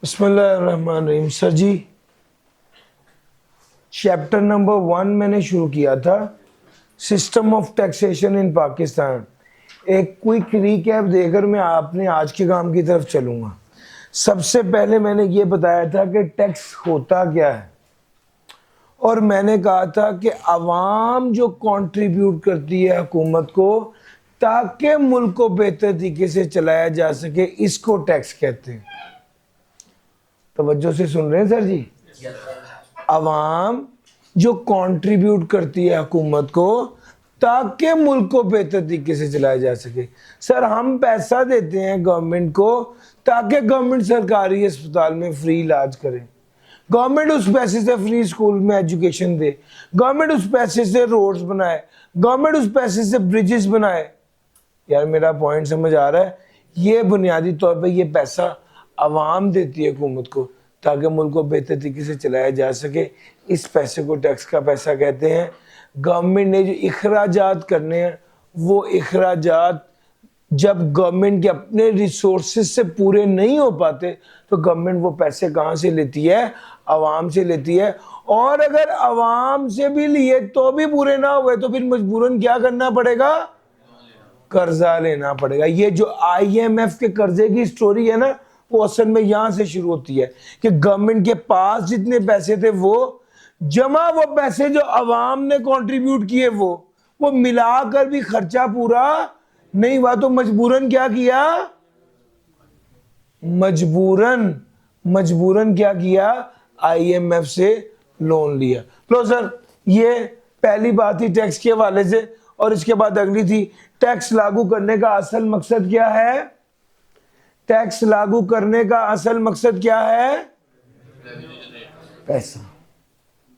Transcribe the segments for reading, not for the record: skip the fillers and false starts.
बिस्मिल्लाहिर्रहमानिर्रहीम। सर जी, chapter number 1 मैंने शुरू किया था, system of taxation in Pakistan. एक क्विक रीकैप देकर मैं आपने आज के काम की तरफ चलूँगा। सबसे पहले मैंने ये बताया था कि टैक्स होता क्या है, और मैंने कहा था कि आवाम जो कंट्रीब्यूट करती है हुकूमत को ताकि मुल्क को बेहतर तरीके से चलाया जा सके, इसको टैक्स कहते हैं। तवज्जो से सुन रहे हैं सर जी? आवाम जो कंट्रीब्यूट करती है हुकूमत को ताकि मुल्क को बेहतर तरीके से चलाया जा सके। सर, हम पैसा देते हैं गवर्नमेंट को ताकि गवर्नमेंट सरकारी अस्पताल में फ्री इलाज करे, गवर्नमेंट उस पैसे से फ्री स्कूल में एजुकेशन दे, गवर्नमेंट उस पैसे से रोड्स बनाए, गवर्नमेंट उस पैसे से ब्रिजेस बनाए। यार मेरा पॉइंट समझ आ रहा है? ये बुनियादी तौर पे ये पैसा आवाम देती है हुकूमत को ताकि मुल्क को बेहतर तरीके से चलाया जा सके। इस पैसे को टैक्स का पैसा कहते हैं। गवर्नमेंट ने जो इखराजात करने हैं, वो इखराजात जब गवर्नमेंट के अपने रिसोर्सेज से पूरे नहीं हो पाते तो गवर्नमेंट वो पैसे कहाँ से लेती है? आवाम से लेती है। और अगर आवाम से भी लिए तो भी पूरे ना हुए तो फिर मजबूरन क्या करना पड़ेगा? कर्जा लेना पड़ेगा। ये जो IMF के कर्जे की स्टोरी है ना, वो असल में यहां से शुरू होती है कि गवर्नमेंट के पास जितने पैसे थे वो जमा, वो पैसे जो आवाम ने कंट्रीब्यूट किए वो मिलाकर भी खर्चा पूरा नहीं हुआ तो मजबूरन क्या किया? मजबूरन क्या किया? IMF से लोन लिया। लो सर, ये पहली बात थी टैक्स के हवाले से। और इसके बाद अगली थी टैक्स लागू करने का असल मकसद क्या है? टैक्स लागू करने का असल मकसद क्या है?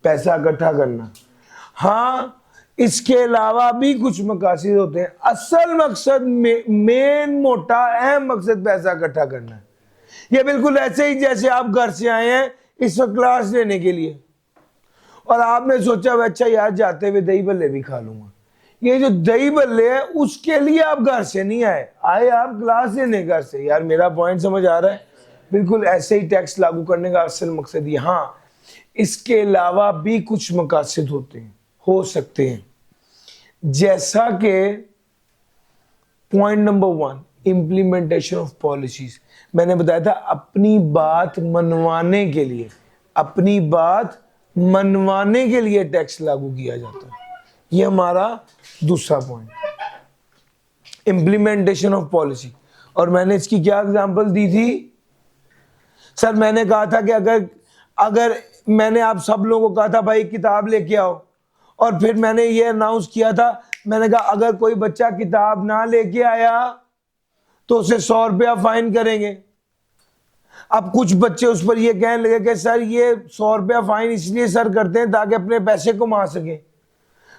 पैसा इकट्ठा करना। हाँ, इसके अलावा भी कुछ मकासद होते हैं। असल मकसद मेन मोटा अहम मकसद पैसा इकट्ठा करना है। ये बिल्कुल ऐसे ही जैसे आप घर से आए हैं इस वक्त क्लास लेने के लिए और आपने सोचा अच्छा यार जाते हुए दही भल्ले भी खा लूंगा। ये जो दही भल्ले है उसके लिए आप घर से नहीं आए आप क्लास लेने घर से। यार मेरा पॉइंट समझ आ रहा है? बिल्कुल ऐसे ही टैक्स लागू करने का असल मकसद ये। हाँ, इसके अलावा भी कुछ मकासद होते हैं, हो सकते हैं, जैसा कि point number 1 implementation of policies. मैंने बताया था अपनी बात मनवाने के लिए टैक्स लागू किया जाता है। ये हमारा दूसरा पॉइंट, इम्प्लीमेंटेशन ऑफ पॉलिसी। और मैंने इसकी क्या एग्जांपल दी थी? सर, मैंने कहा था कि अगर मैंने आप सब लोगों को कहा था भाई किताब लेके आओ, और फिर मैंने ये अनाउंस किया था, मैंने कहा अगर कोई बच्चा किताब ना लेके आया तो उसे 100 रुपया फाइन करेंगे। अब कुछ बच्चे उस पर ये कहने लगे कि सर ये 100 रुपया फाइन इसलिए सर करते हैं ताकि अपने पैसे कमा सकें।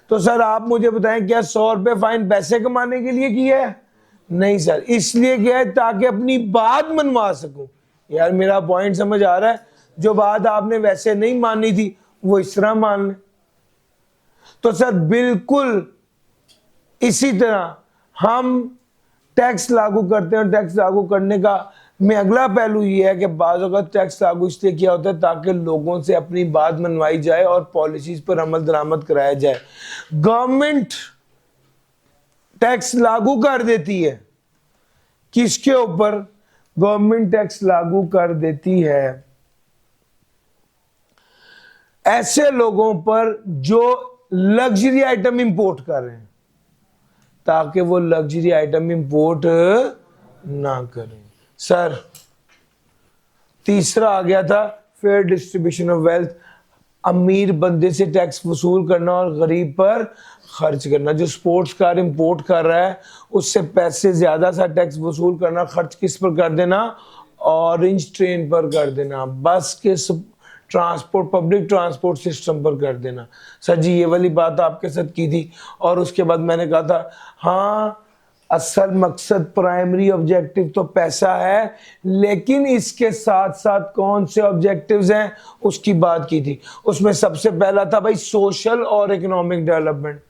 तो सर आप मुझे बताएं, क्या 100 रुपये फाइन पैसे कमाने के लिए किया है? नहीं सर, इसलिए किया है ताकि अपनी बात मनवा सकूं। यार मेरा पॉइंट समझ आ रहा है? जो बात आपने वैसे नहीं मानी थी वो इस तरह मान लें। तो सर बिल्कुल इसी तरह हम टैक्स लागू करते हैं। टैक्स लागू करने का में अगला पहलू ये है कि बाज़ वक़्त टैक्स लागू इसलिए किया होता है ताकि लोगों से अपनी बात मनवाई जाए और पॉलिसीज पर अमल दरामद कराया जाए। गवर्नमेंट टैक्स लागू कर देती है, किसके ऊपर? गवर्नमेंट टैक्स लागू कर देती है ऐसे लोगों पर जो लग्जरी आइटम इंपोर्ट कर रहे हैं ताकि वो लग्जरी आइटम इंपोर्ट ना करें। सर, तीसरा आ गया था फेयर डिस्ट्रीब्यूशन ऑफ वेल्थ। अमीर बंदे से टैक्स वसूल करना और गरीब पर खर्च करना। जो स्पोर्ट्स कार इंपोर्ट कर रहा है उससे पैसे ज्यादा सा टैक्स वसूल करना, खर्च किस पर कर देना? ऑरेंज ट्रेन पर कर देना, बस के ट्रांसपोर्ट पब्लिक ट्रांसपोर्ट सिस्टम पर कर देना। सर जी ये वाली बात आपके साथ की थी। और उसके बाद मैंने कहा था हाँ, असल मकसद प्राइमरी ऑब्जेक्टिव तो पैसा है, लेकिन इसके साथ साथ कौन से ऑब्जेक्टिव्स हैं उसकी बात की थी। उसमें सबसे पहला था भाई सोशल और इकोनॉमिक डेवलपमेंट।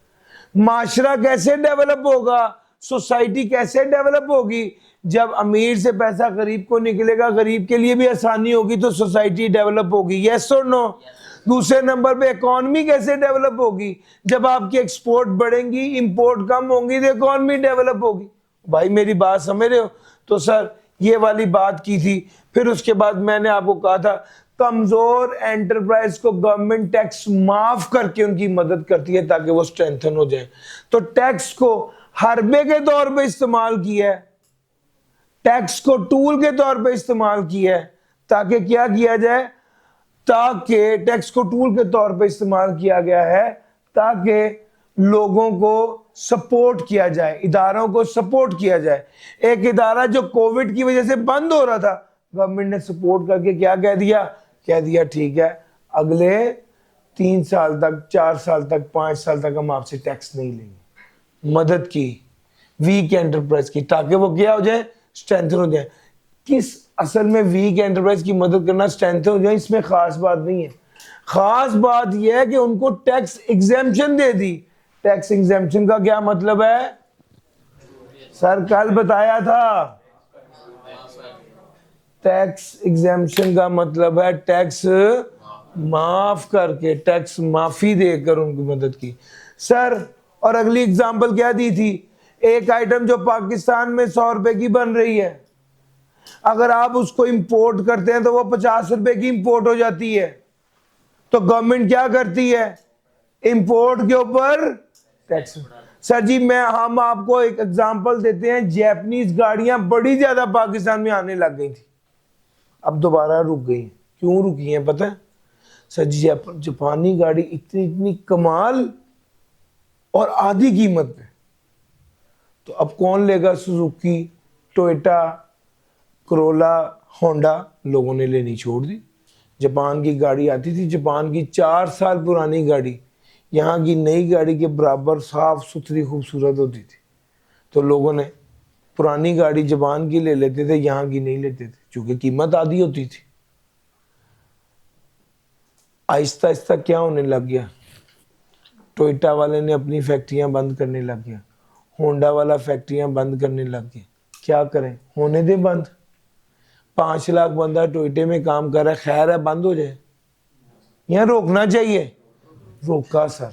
माशरा कैसे डेवलप होगा? सोसाइटी कैसे डेवलप होगी? जब अमीर से पैसा गरीब को निकलेगा, गरीब के लिए भी आसानी होगी, तो सोसाइटी डेवलप होगी। यस और नो? दूसरे नंबर पे इकोनॉमी कैसे डेवलप होगी? जब आपकी एक्सपोर्ट बढ़ेंगी, इंपोर्ट कम होंगी, तो इकोनॉमी डेवलप होगी। भाई मेरी बात समझ रहे हो? तो सर ये वाली बात की थी। फिर उसके बाद मैंने आपको कहा था कमजोर एंटरप्राइज को गवर्नमेंट टैक्स माफ करके उनकी मदद करती है ताकि वो स्ट्रेंथन हो जाए। तो टैक्स को हरबे के तौर पे इस्तेमाल किया है, टैक्स को टूल के तौर पे इस्तेमाल किया है, ताकि क्या किया जाए, ताकि टैक्स को टूल के तौर पे इस्तेमाल किया गया है ताकि लोगों को सपोर्ट किया जाए, इदारों को सपोर्ट किया जाए। एक इदारा जो कोविड की वजह से बंद हो रहा था, गवर्नमेंट ने सपोर्ट करके क्या कह दिया? कह दिया ठीक है, अगले 3 साल तक, 4 साल तक, 5 साल तक हम आपसे टैक्स नहीं लेंगे। मदद की वीक एंटरप्राइज की, ताकि वो क्या हो जाए, स्ट्रेंथन हो जाए। किस असल में वीक एंटरप्राइज की मदद करना, स्ट्रेंथन हो जाए, इसमें खास बात नहीं है। खास बात यह है कि उनको टैक्स एग्जेम्पशन दे दी। टैक्स एग्जेम्पशन का क्या मतलब है? सर कल बताया था, टैक्स एग्जेम्पशन का मतलब है टैक्स माफ करके, टैक्स माफी देकर उनको मदद की। सर और अगली एग्जांपल क्या दी थी? एक आइटम जो पाकिस्तान में 100 रुपए की बन रही है, अगर आप उसको इंपोर्ट करते हैं तो वो 50 रुपए की इंपोर्ट हो जाती है। तो गवर्नमेंट क्या करती है? इंपोर्ट के ऊपर टैक्स। सर जी हम आपको एक एग्जांपल देते हैं, जापानीज गाड़ियां बड़ी ज्यादा पाकिस्तान में आने लग गई थी, अब दोबारा रुक गई। क्यों रुकी हैं पता है? सर जी जापानी गाड़ी इतनी इतनी कमाल और आधी कीमत पे, तो अब कौन लेगा? सुजुकी, टोयोटा, करोला, होंडा, लोगों ने लेनी छोड़ दी। जापान की गाड़ी आती थी, जापान की 4 साल पुरानी गाड़ी यहाँ की नई गाड़ी के बराबर साफ सुथरी खूबसूरत होती थी। तो लोगों ने पुरानी गाड़ी जापान की ले लेते थे, यहाँ की नहीं लेते थे, क्योंकि कीमत आधी होती थी। आहिस्ता आहिस्ता क्या होने लग गया? टोयोटा वाले ने अपनी फैक्ट्रियां बंद करने लग गया, होंडा वाला फैक्ट्रियां बंद करने लग गया। क्या करें? होने दे बंद। 5 लाख बंदा टोयोटे में काम कर रहा है, खैर है बंद हो जाए, यहाँ रोकना चाहिए। रोका सर।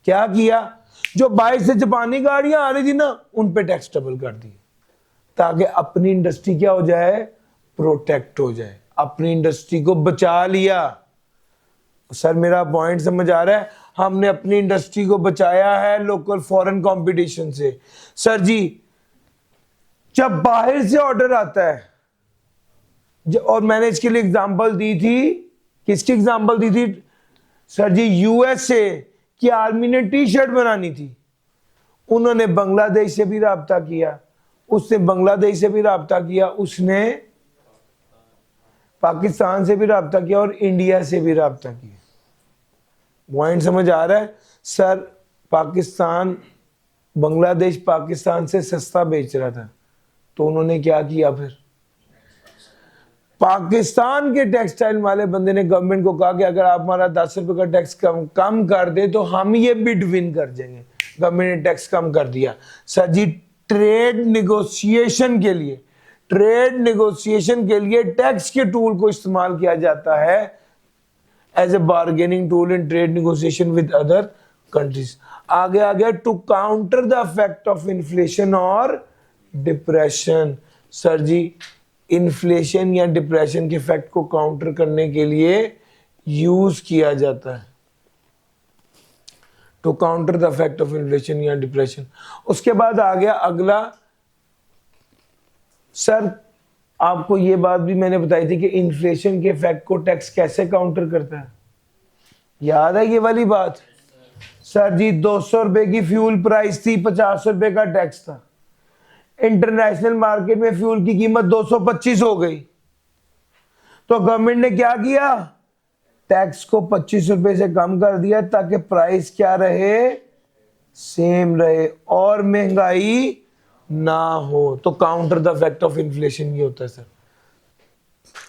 क्या किया? जो 22 से जापानी गाड़ियां आ रही थी ना, उन पे टैक्स डबल कर दिए, ताकि अपनी इंडस्ट्री क्या हो जाए? प्रोटेक्ट हो जाए, अपनी इंडस्ट्री को बचा लिया। सर मेरा पॉइंट समझ आ रहा है? हमने अपनी इंडस्ट्री को बचाया है लोकल फॉरेन कंपटीशन से। सर जी जब बाहर से ऑर्डर आता है, और मैंने इसके लिए एग्जांपल दी थी, किसकी एग्जांपल दी थी? सर जी यूएसए की आर्मी ने टी शर्ट बनानी थी, उन्होंने बांग्लादेश से भी राब्ता किया, उसने बांग्लादेश से भी राब्ता किया, उसने पाकिस्तान से भी राब्ता किया और इंडिया से भी राब्ता किया। पॉइंट समझ आ रहा है? सर पाकिस्तान, बांग्लादेश पाकिस्तान से सस्ता बेच रहा था, तो उन्होंने क्या किया? फिर पाकिस्तान के टेक्सटाइल वाले बंदे ने गवर्नमेंट को कहा कि अगर आप हमारा 10 रुपए का टैक्स कम कर दे तो हम ये बिड विन कर जाएंगे। गवर्नमेंट ने टैक्स कम कर दिया। सर जी ट्रेड नेगोशिएशन के लिए टैक्स के टूल को इस्तेमाल किया जाता है as a bargaining tool in trade negotiation with other countries. आगे आ गया to counter the effect of inflation और डिप्रेशन। सर जी इन्फ्लेशन या डिप्रेशन के इफेक्ट को काउंटर करने के लिए यूज किया जाता है, to counter the effect of inflation या डिप्रेशन। उसके बाद आ गया अगला। सर आपको ये बात भी मैंने बताई थी कि इन्फ्लेशन के इफेक्ट को टैक्स कैसे काउंटर करता है, याद है ये वाली बात? सर जी 200 रुपए की फ्यूल प्राइस थी, 50 रुपए का टैक्स था। इंटरनेशनल मार्केट में फ्यूल की कीमत 225 हो गई, तो गवर्नमेंट ने क्या किया? टैक्स को 25 रुपए से कम कर दिया ताकि प्राइस क्या रहे? सेम रहे और महंगाई ना हो। तो counter the effect of inflation ये होता है sir.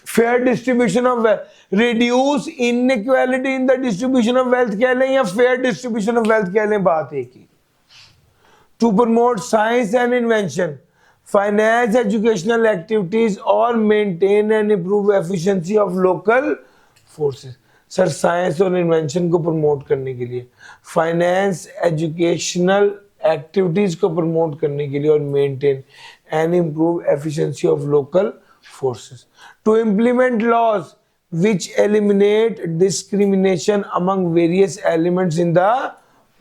Fair distribution of wealth, reduce inequality in the distribution of wealth कह लें या फेयर डिस्ट्रीब्यूशन ऑफ वेल्थ कह लें, बात एक ही। To promote science and invention, finance educational activities और maintain and improve efficiency of local forces. Sir science और इन्वेंशन को प्रमोट करने के लिए, फाइनेंस एजुकेशनल एक्टिविटीज को प्रमोट करने के लिए और maintain and improve efficiency of local forces, to implement laws which eliminate discrimination among various elements in the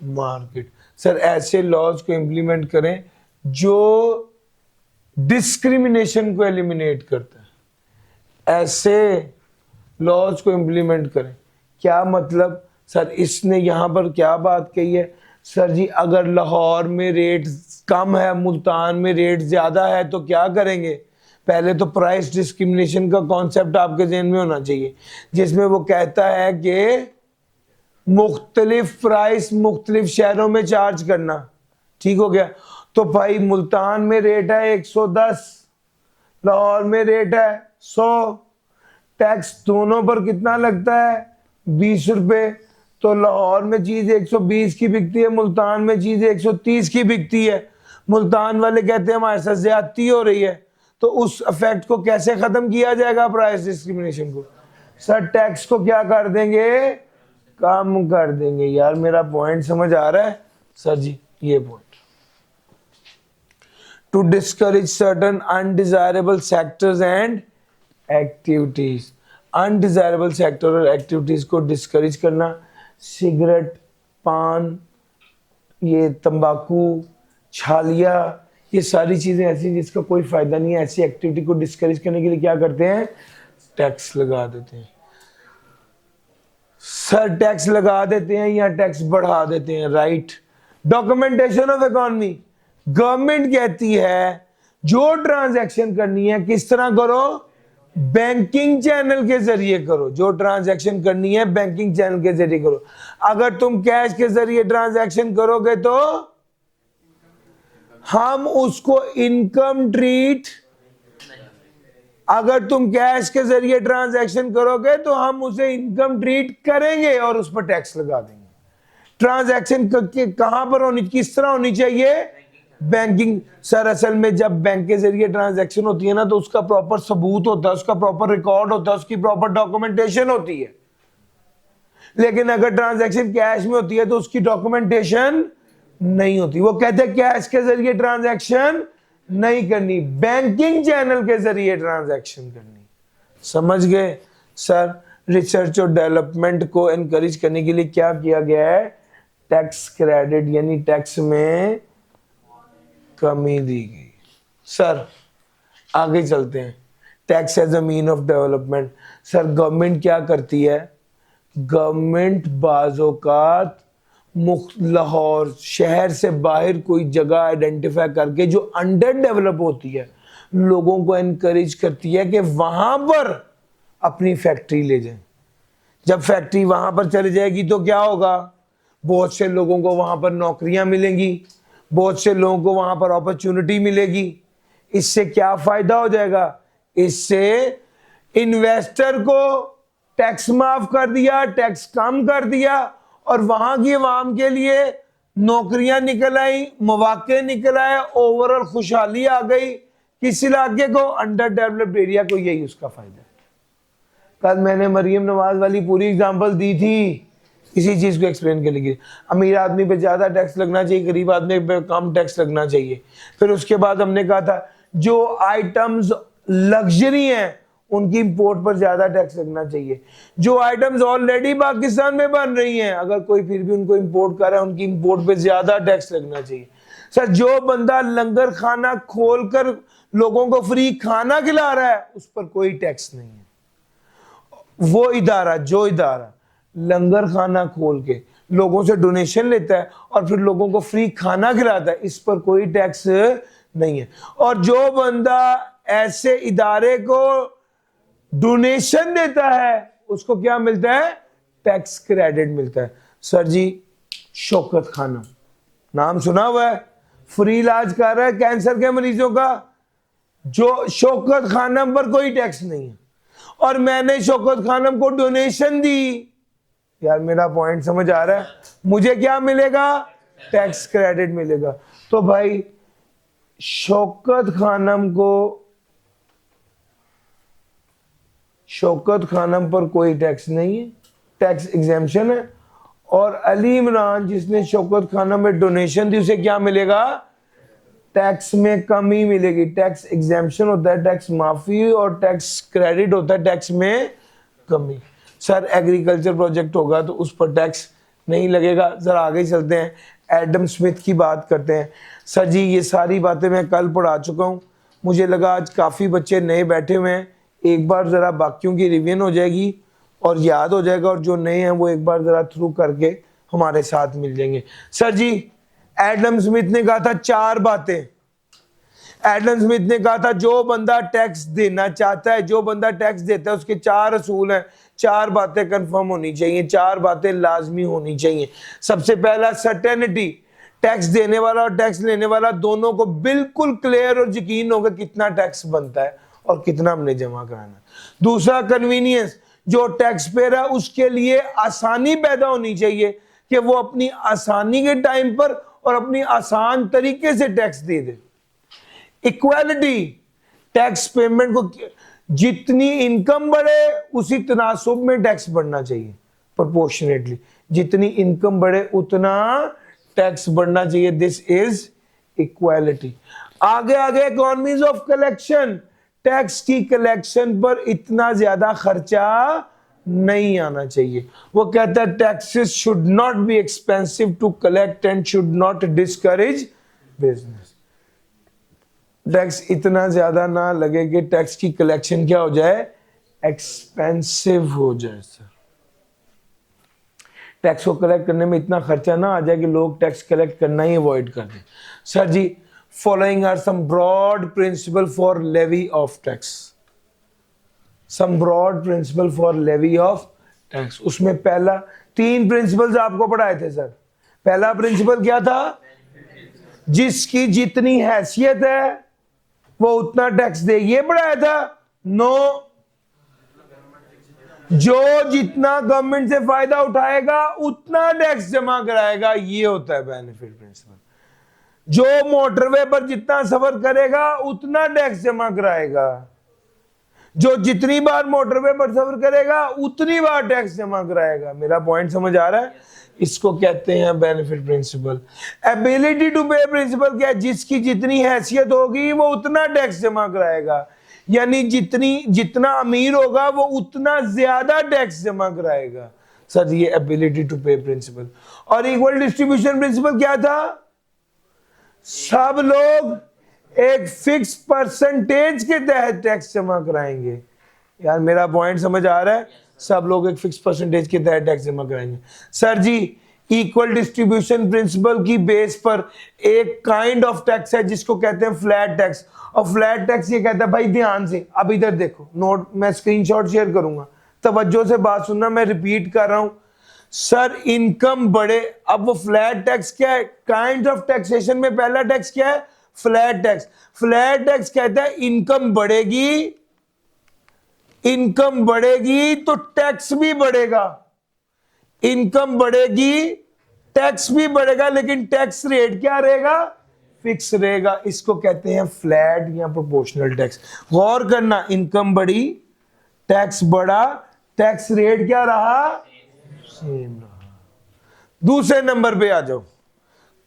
market। Sir ऐसे लॉज को इम्प्लीमेंट करें जो डिस्क्रिमिनेशन को एलिमिनेट करता है, ऐसे लॉज को इम्प्लीमेंट करें। क्या मतलब सर, इसने यहाँ पर क्या बात कही है? सर जी अगर लाहौर में रेट कम है, मुल्तान में रेट ज्यादा है तो क्या करेंगे? पहले तो प्राइस डिस्क्रिमिनेशन का कॉन्सेप्ट आपके ज़हन में होना चाहिए, जिसमें वो कहता है कि मुख्तलिफ प्राइस मुख्तलिफ शहरों में चार्ज करना। ठीक हो गया? तो भाई मुल्तान में रेट है 110, लाहौर में रेट है 100, टैक्स दोनों पर कितना लगता है? 20 रुपये। तो लाहौर में चीज़ 120 की बिकती है, मुल्तान में चीज़ 130 की बिकती है। मुल्तान वाले कहते हैं हमारे साथ ज्यादती हो रही है। तो उस इफेक्ट को कैसे खत्म किया जाएगा, प्राइस डिस्क्रिमिनेशन को? सर टैक्स को क्या कर देंगे? कम कर देंगे। यार मेरा पॉइंट समझ आ रहा है? सर जी ये point, to discourage certain undesirable sectors and activities, undesirable sector और एक्टिविटीज को डिस्करेज करना। सिगरेट, पान, ये तंबाकू, छालिया, ये सारी चीजें ऐसी जिसका कोई फायदा नहीं है, ऐसी एक्टिविटी को डिस्करेज करने के लिए क्या करते हैं? टैक्स लगा देते हैं। सर टैक्स लगा देते हैं या टैक्स बढ़ा देते हैं, right? Documentation of economy, government कहती है जो ट्रांजैक्शन करनी है किस तरह करो? बैंकिंग चैनल के जरिए करो। जो ट्रांजैक्शन करनी है बैंकिंग चैनल के जरिए करो। अगर तुम कैश के जरिए ट्रांजैक्शन करोगे तो हम उसको इनकम ट्रीट, अगर तुम कैश के जरिए ट्रांजैक्शन करोगे तो हम उसे इनकम ट्रीट करेंगे और उस पर टैक्स लगा देंगे। ट्रांजैक्शन कहां पर होनी, किस तरह होनी चाहिए? बैंकिंग। सर असल में जब बैंक के जरिए ट्रांजैक्शन होती है ना तो उसका प्रॉपर सबूत होता है, उसका प्रॉपर रिकॉर्ड होता है, उसकी प्रॉपर डॉक्यूमेंटेशन होती है। लेकिन अगर ट्रांजैक्शन कैश में होती है तो उसकी डॉक्यूमेंटेशन नहीं होती। वो कहते हैं कैश के जरिए ट्रांजैक्शन नहीं करनी, बैंकिंग चैनल के जरिए ट्रांजैक्शन करनी। समझ गए? सर रिसर्च और डेवलपमेंट को एनकरेज करने के लिए क्या किया गया है? टैक्स क्रेडिट यानी टैक्स में कमी दी गई। सर आगे चलते हैं, tax as a mean of development. Sir government क्या करती है? गवर्नमेंट बाज़-औक़ात लाहौर शहर से बाहर कोई जगह आइडेंटिफाई करके जो अंडर डेवलप होती है, लोगों को एनकरेज करती है कि वहां पर अपनी फैक्ट्री ले जाएं। जब फैक्ट्री वहां पर चली जाएगी तो क्या होगा? बहुत से लोगों को वहां पर नौकरियां मिलेंगी, बहुत से लोगों को वहां पर अपॉर्चुनिटी मिलेगी। इससे क्या फायदा हो जाएगा? इससे इन्वेस्टर को टैक्स माफ कर दिया, टैक्स कम कर दिया और वहां की आवाम के लिए नौकरियां निकल आई, मौके निकल आए, ओवरऑल खुशहाली आ गई। किस इलाके को? अंडर डेवलप्ड एरिया को। यही उसका फायदा है। कल मैंने मरियम नवाज वाली पूरी एग्जांपल दी थी इसी चीज को एक्सप्लेन करने के लिए। अमीर आदमी पे ज्यादा टैक्स लगना चाहिए, गरीब आदमी पे कम टैक्स लगना चाहिए। फिर उसके बाद हमने कहा था जो आइटम्स लग्जरी हैं उनकी इंपोर्ट पर ज्यादा टैक्स लगना चाहिए। जो आइटम्स ऑलरेडी पाकिस्तान में बन रही हैं अगर कोई फिर भी उनको इंपोर्ट कर रहा है उनकी इंपोर्ट पे ज्यादा टैक्स लगना चाहिए। सर जो बंदा लंगर खाना खोलकर लोगों को फ्री खाना खिला रहा है उस पर कोई टैक्स नहीं है। वो इदारा जो इदारा लंगर खाना खोल के लोगों से डोनेशन लेता है और फिर लोगों को फ्री खाना खिलाता है, इस पर कोई टैक्स नहीं है। और जो बंदा ऐसे इदारे को डोनेशन देता है उसको क्या मिलता है? टैक्स क्रेडिट मिलता है। सर जी शौकत खानम, नाम सुना हुआ है, फ्री इलाज कर रहा है कैंसर के मरीजों का। जो शौकत खानम पर कोई टैक्स नहीं है और मैंने शौकत खानम को डोनेशन दी। यार मेरा पॉइंट समझ आ रहा है? मुझे क्या मिलेगा? टैक्स क्रेडिट मिलेगा। तो भाई शौकत खानम पर कोई टैक्स नहीं है, टैक्स एग्जेम्पशन है। और अली इमरान जिसने शौकत खानम में डोनेशन दी उसे क्या मिलेगा? टैक्स में कमी मिलेगी। टैक्स एग्जेम्पशन होता है टैक्स माफी, और टैक्स क्रेडिट होता है टैक्स में कमी। सर एग्रीकल्चर प्रोजेक्ट होगा तो उस पर टैक्स नहीं लगेगा। जरा आगे चलते हैं, एडम स्मिथ की बात करते हैं। सर जी ये सारी बातें मैं कल पढ़ा चुका हूँ, मुझे लगा आज काफ़ी बच्चे नए बैठे हुए हैं, एक बार ज़रा बाकियों की रिवीजन हो जाएगी और याद हो जाएगा, और जो नए हैं वो एक बार ज़रा थ्रू करके हमारे साथ मिल जाएंगे। सर जी एडम स्मिथ ने कहा था 4 बातें। एडम स्मिथ ने कहा था जो बंदा टैक्स देना चाहता है, जो बंदा टैक्स देता है, उसके 4 असूल हैं, 4 बातें कंफर्म होनी चाहिए, 4 बातें लाजमी होनी चाहिए। सबसे पहला सर्टेनिटी, टैक्स देने वाला और टैक्स लेने वाला दोनों को बिल्कुल क्लियर और यकीन होगा कितना टैक्स बनता है और कितना हमने जमा कराना है। दूसरा कन्वीनियंस, जो टैक्स पेयर है उसके लिए आसानी पैदा होनी चाहिए कि वो अपनी आसानी के टाइम पर और अपनी आसान तरीके से टैक्स दे दे। इक्वालिटी, टैक्स पेमेंट को जितनी इनकम बढ़े उसी तनासुब में टैक्स बढ़ना चाहिए, प्रोपोर्शनेटली। जितनी इनकम बढ़े उतना टैक्स बढ़ना चाहिए। This is equality. आगे आगे इकोनॉमीज ऑफ कलेक्शन, टैक्स की कलेक्शन पर इतना ज्यादा खर्चा नहीं आना चाहिए। वो कहता है taxes should not be expensive to collect and should not discourage business. Tax इतना ज्यादा ना लगे कि टैक्स की कलेक्शन क्या हो जाए? एक्सपेंसिव हो जाए। सर टैक्स को कलेक्ट करने में इतना खर्चा ना आ जाए कि लोग टैक्स कलेक्ट करना ही अवॉइड कर दें। Sir ji following are some broad principle for levy of tax. Some broad principle for levy of tax. उसमें पहला 3 प्रिंसिपल्स आपको पढ़ाए थे सर। पहला प्रिंसिपल क्या था? जिसकी जितनी हैसियत है वो उतना टैक्स दे, ये पढ़ाया था। नो, जो जितना गवर्नमेंट से फायदा उठाएगा उतना टैक्स जमा कराएगा, ये होता है बेनिफिट प्रिंसिपल। जो मोटरवे पर जितना सफर करेगा उतना टैक्स जमा कराएगा, जो जितनी बार मोटरवे पर सफर करेगा उतनी बार टैक्स जमा कराएगा। मेरा पॉइंट समझ आ रहा है? इसको कहते हैं benefit principal. Ability to pay principal क्या है? जिसकी जितनी हैसियत होगी वो उतना टैक्स जमा कराएगा, यानी जितना अमीर होगा वो उतना ज्यादा टैक्स जमा कराएगा। सर ये एबिलिटी टू पे प्रिंसिपल। और इक्वल डिस्ट्रीब्यूशन प्रिंसिपल क्या था? सब लोग एक फिक्स परसेंटेज के तहत टैक्स जमा कराएंगे। यार मेरा पॉइंट समझ आ रहा है? सब लोग एक फिक्स परसेंटेज के तहत टैक्स जमा कराएंगे। सर जी इक्वल डिस्ट्रीब्यूशन प्रिंसिपल की बेस पर एक काइंड ऑफ टैक्स है जिसको कहते हैं फ्लैट टैक्स। और फ्लैट टैक्स ये कहता है, भाई ध्यान से अब इधर देखो, नोट मैं स्क्रीनशॉट शेयर करूंगा, तवज्जो से बात सुनना, मैं रिपीट कर रहा हूं। सर इनकम बढ़े, अब वो फ्लैट टैक्स क्या है? काइंड ऑफ टैक्सेशन में पहला टैक्स क्या है? Flat tax. फ्लैट टैक्स कहता है इनकम बढ़ेगी, इनकम बढ़ेगी तो टैक्स भी बढ़ेगा, इनकम बढ़ेगी टैक्स भी बढ़ेगा, लेकिन टैक्स रेट क्या रहेगा? फिक्स रहेगा। इसको कहते हैं फ्लैट या प्रोपोर्शनल टैक्स। गौर करना, इनकम बढ़ी, टैक्स बढ़ा, टैक्स रेट क्या रहा? सेम रहा। दूसरे नंबर पे आ जाओ,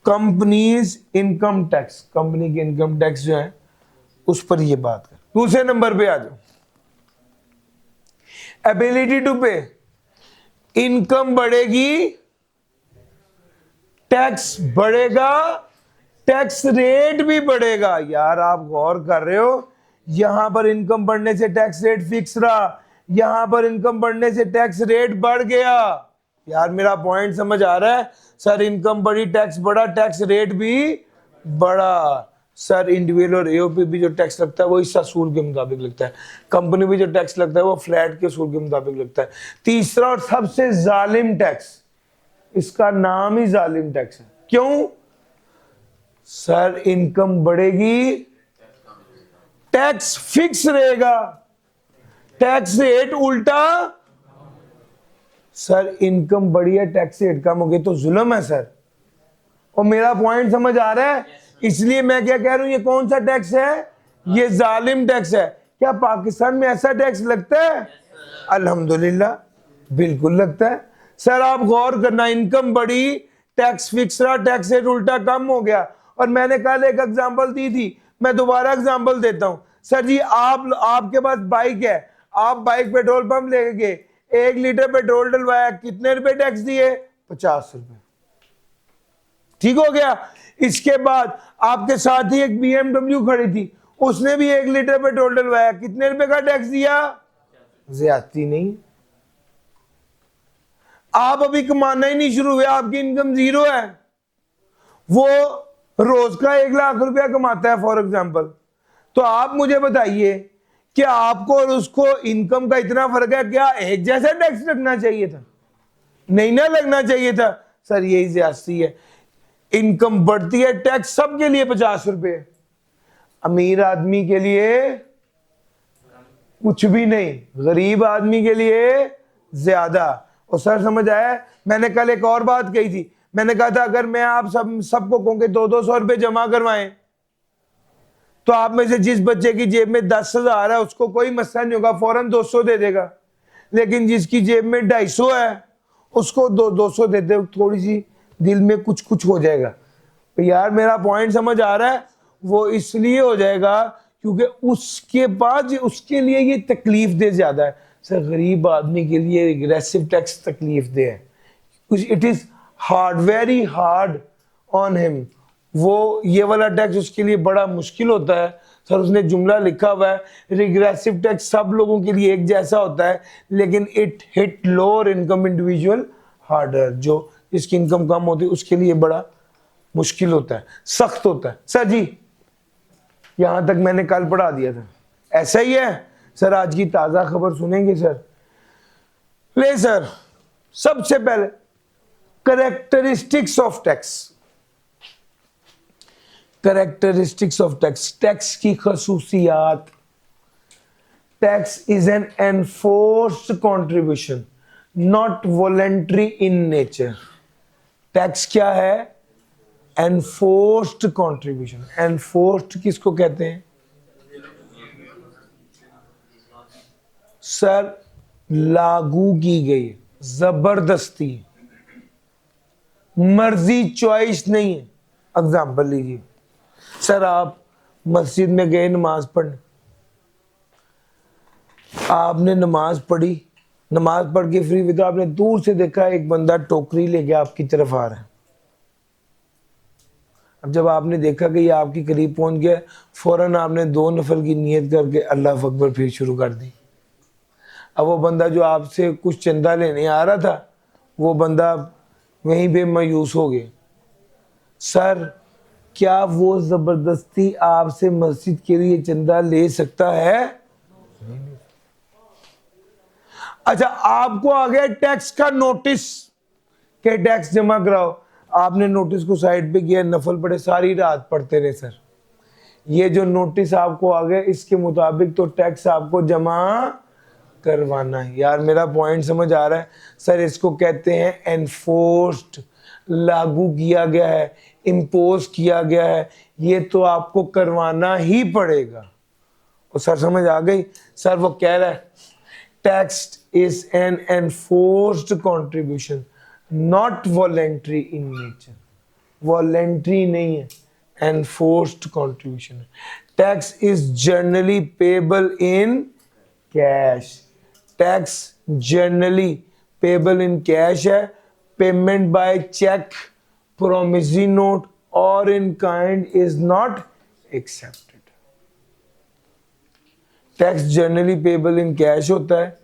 कंपनीज इनकम टैक्स। कंपनी की इनकम टैक्स जो है उस पर ये बात कर। दूसरे नंबर पे आ जाओ, एबिलिटी टू पे। इनकम बढ़ेगी, टैक्स बढ़ेगा, टैक्स रेट भी बढ़ेगा। यार आप गौर कर रहे हो, यहां पर इनकम बढ़ने से टैक्स रेट फिक्स रहा, यहां पर इनकम बढ़ने से टैक्स रेट बढ़ गया। यार मेरा पॉइंट समझ आ रहा है? सर इनकम बढ़ी, टैक्स बढ़ा, टैक्स रेट भी बढ़ा। सर इंडिविजुअल और एओपी भी जो टैक्स लगता है वो इस असूल के मुताबिक लगता है, कंपनी भी जो टैक्स लगता है वो फ्लैट के असूल के मुताबिक लगता है। तीसरा और सबसे जालिम टैक्स, इसका नाम ही जालिम टैक्स है। क्यों? सर इनकम बढ़ेगी, टैक्स फिक्स रहेगा, टैक्स रेट उल्टा। सर इनकम बढ़ी है, टैक्स रेट कम हो गई तो जुल्म है सर। और मेरा पॉइंट समझ आ रहा है? इसलिए मैं क्या कह रहा हूं, ये कौन सा टैक्स है? ये जालिम टैक्स है। क्या पाकिस्तान में ऐसा टैक्स लगता है? अल्हम्दुलिल्लाह, बिल्कुल लगता है। सर आप गौर करना, इनकम बढ़ी, टैक्स फिक्स रहा, टैक्स रेट उल्टा कम हो गया। और मैंने कल एक एग्जांपल दी थी, मैं दोबारा एग्जांपल देता हूं। सर जी आपके पास बाइक है, आप बाइक पेट्रोल पंप लेके गए, 1 लीटर पेट्रोल डलवाया, कितने रुपए टैक्स दिए? 50 रुपए। ठीक हो गया। इसके बाद आपके साथ ही एक BMW खड़ी थी, उसने भी 1 लीटर पेट्रोल डलवाया, कितने रुपए का टैक्स दिया? ज्यादती नहीं। आप अभी कमाना ही नहीं शुरू हुए, आपकी इनकम 0 है, वो रोज का 1 लाख रुपया कमाता है फॉर एग्जाम्पल। तो आप मुझे बताइए कि आपको और उसको इनकम का इतना फर्क है, क्या एक जैसा टैक्स लगना चाहिए था? नहीं ना लगना चाहिए था। सर यही ज्यादती है। इनकम बढ़ती है, टैक्स सबके लिए 50 रुपए, अमीर आदमी के लिए कुछ भी नहीं, गरीब आदमी के लिए ज्यादा। और सर समझ आया? मैंने कल एक और बात कही थी, मैंने कहा था अगर मैं आप सबको कहूं कि 200 रुपए जमा करवाएं, तो आप में से जिस बच्चे की जेब में 10,000 है उसको कोई मसला नहीं होगा, फौरन 200 दे देगा। लेकिन जिसकी जेब में 250 है उसको 200 दे दे, थोड़ी सी दिल में कुछ कुछ हो जाएगा। तो यार मेरा पॉइंट समझ आ रहा है? वो इसलिए हो जाएगा क्योंकि उसके पास उसके लिए ये तकलीफ दे ज्यादा है। सर गरीब आदमी के लिए रिग्रेसिव टैक्स तकलीफ दे है, it is hard, very hard on him. वो ये वाला टैक्स उसके लिए बड़ा मुश्किल होता है। सर उसने जुमला लिखा हुआ है, रिग्रेसिव टैक्स सब लोगों के लिए एक जैसा होता है, लेकिन it hit lower income individual harder. जो जिसकी इनकम कम होती है उसके लिए बड़ा मुश्किल होता है, सख्त होता है। सर जी यहां तक मैंने कल पढ़ा दिया था, ऐसा ही है। सर आज की ताजा खबर सुनेंगे सर? ले सर, सबसे पहले characteristics of tax. Characteristics of tax, tax की खसूसियात। Tax is an enforced contribution, not voluntary in nature. Tax क्या है? Enforced contribution. एनफोर्स्ड किसको कहते हैं? सर लागू की गई, जबरदस्ती, मर्जी, चॉइस नहीं है। एग्जाम्पल लीजिए, सर आप मस्जिद में गए नमाज पढ़ने, आपने नमाज पढ़ी, नमाज पढ़ के फ्री हुई, तो आपने दूर से देखा एक बंदा टोकरी लेके आपकी तरफ आ रहा है। अब जब आपने देखा कि ये आपके करीब पहुंच गया, फौरन आपने 2 नफल की नियत करके अल्लाह अकबर फिर शुरू कर दी। अब वो बंदा जो आपसे कुछ चंदा लेने आ रहा था, वो बंदा वहीं पे मायूस हो गया। सर क्या वो जबरदस्ती आपसे मस्जिद के लिए चंदा ले सकता है? अच्छा आपको आ गया टैक्स का नोटिस कि टैक्स जमा कराओ, आपने नोटिस को साइड पे किया, नफल पढ़े, सारी रात पढ़ते रहे। सर ये जो नोटिस आपको आ गया, इसके मुताबिक तो टैक्स आपको जमा करवाना है। यार मेरा पॉइंट समझ आ रहा है? सर इसको कहते हैं एनफोर्स्ड, लागू किया गया है, इम्पोज किया गया है, ये तो आपको करवाना ही पड़ेगा। और सर समझ आ गई? सर वो कह रहा है tax is an enforced contribution, not voluntary in nature. Voluntary नहीं है, एनफोर्स्ड कॉन्ट्रीब्यूशन है। Tax is generally payable in cash. Tax generally payable in cash है, payment by cheque, promissory note or in kind is not accepted. Tax generally payable in cash होता है,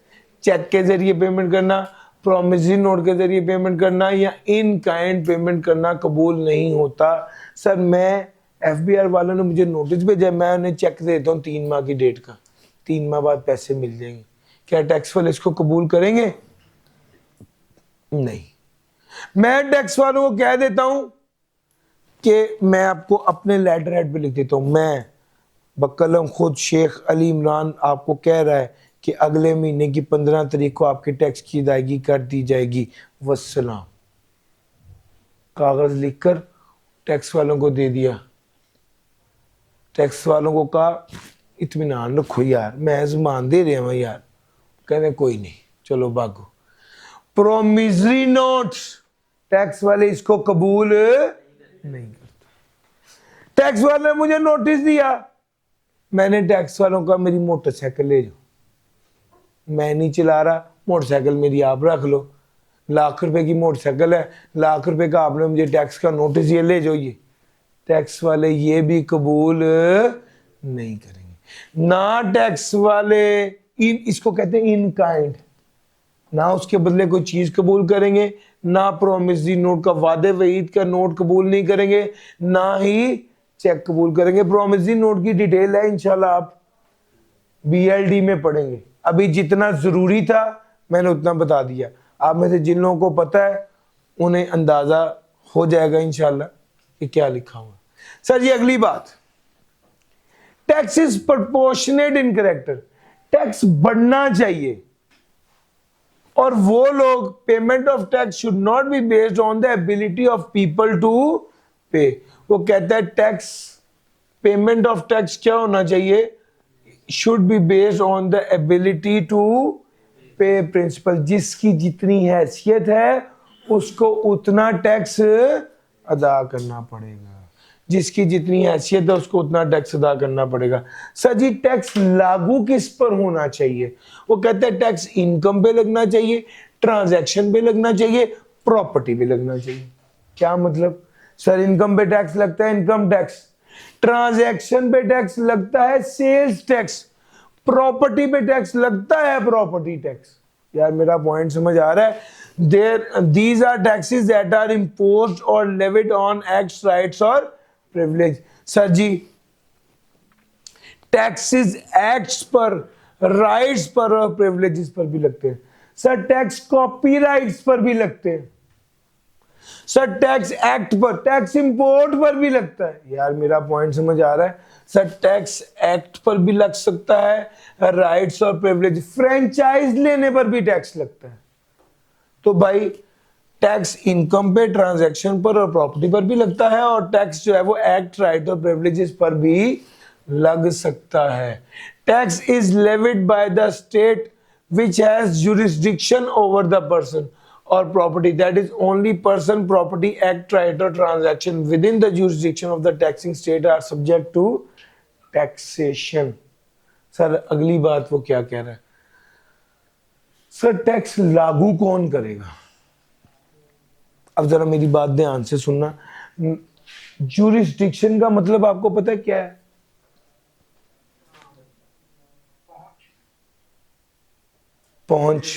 check के जरिए payment करना, promissory note के जरिए payment करना या इन काइंड पेमेंट करना कबूल नहीं होता। सर मैं FBI वालों ने मुझे नोटिस भेजा, मैं उन्हें चेक देता हूँ 3 माह की डेट का, 3 माह बाद पैसे मिल जाएंगे, क्या टैक्स वाले इसको कबूल करेंगे? नहीं। मैं टैक्स वालों को कह देता हूं कि मैं आपको अपने लेटर हेड पे लिख देता हूं, मैं बकलम खुद शेख अली इमरान आपको कह रहा है कि अगले महीने की 15 तारीख को आपके टैक्स की अदायगी कर दी जाएगी, वस्सलाम। कागज लिखकर टैक्स वालों को दे दिया, टैक्स वालों को कहा इत्मीनान रखो यार, मैं ज़ुबान दे रहा हूँ यार। कहने कोई नहीं, चलो भागो। प्रोमिसरी नोट्स, टैक्स वाले इसको कबूल नहीं करते। टैक्स वाले ने मुझे नोटिस दिया, मैंने टैक्स वालों का मेरी मोटरसाइकिल ले जाओ, मैं नहीं चला रहा, मोटरसाइकिल मेरी आप रख लो। लाख रुपए की मोटरसाइकिल है, लाख रुपए का आपने मुझे टैक्स का नोटिस, ये ले जाओ। ये टैक्स वाले ये भी कबूल नहीं करेंगे। ना टैक्स वाले इसको कहते हैं इन काइंड, ना उसके बदले कोई चीज कबूल करेंगे, ना प्रोमिसरी नोट का वादे वईद का नोट कबूल नहीं करेंगे, ना ही चेक कबूल करेंगे। प्रोमिसरी नोट की डिटेल है, इंशाल्लाह आप BLD में पढ़ेंगे। अभी जितना जरूरी था मैंने उतना बता दिया। आप में से जिन लोगों को पता है उन्हें अंदाजा हो जाएगा इंशाल्लाह कि क्या लिखा हुआ। सर जी अगली बात, tax is proportionate in character, tax बढ़ना चाहिए और वो लोग, payment of tax should not be based on the ability of people to pay. वो कहता है टैक्स, पेमेंट ऑफ टैक्स क्या होना चाहिए, should be based on the ability to pay principle. जिसकी जितनी हैसियत है उसको उतना टैक्स अदा करना पड़ेगा, जिसकी जितनी हैसियत है उसको उतना टैक्स अदा करना पड़ेगा। सर जी टैक्स लागू किस पर होना चाहिए, वो कहते हैं टैक्स इनकम पे लगना चाहिए, ट्रांजैक्शन पे लगना चाहिए, प्रॉपर्टी पे लगना चाहिए। क्या मतलब, सर इनकम पे टैक्स लगता है इनकम टैक्स, ट्रांजैक्शन पे टैक्स लगता है सेल्स टैक्स, प्रॉपर्टी पे टैक्स लगता है प्रॉपर्टी टैक्स। यार मेरा पॉइंट समझ आ रहा है। these are taxes that are imposed or levied on acts, rights or privilege। Sir ji taxes acts पर, राइट्स पर और प्रिविलेजेस पर भी लगते हैं। सर टैक्स कॉपीराइट्स पर भी लगते हैं। सर टैक्स एक्ट पर, टैक्स इंपोर्ट पर भी लगता है। यार मेरा पॉइंट समझ आ रहा है। सर टैक्स एक्ट पर भी लग सकता है, राइट्स और प्रिविलेज, फ्रेंचाइज लेने पर भी टैक्स लगता है। तो भाई टैक्स इनकम पे, ट्रांजैक्शन पर और प्रॉपर्टी पर भी लगता है, और टैक्स जो है वो एक्ट, राइट और प्रिविलेजेस पर भी लग सकता है। Tax is levied by the state which has jurisdiction over the person or property, that is only person, property, act, right or transaction within the jurisdiction of the taxing state are subject to taxation। Sir अगली बात वो क्या कह रहा है, sir tax लागू कौन करेगा। अब जरा मेरी बात ध्यान से सुनना। जुरिस्डिक्शन का मतलब आपको पता है क्या है, पहुंच,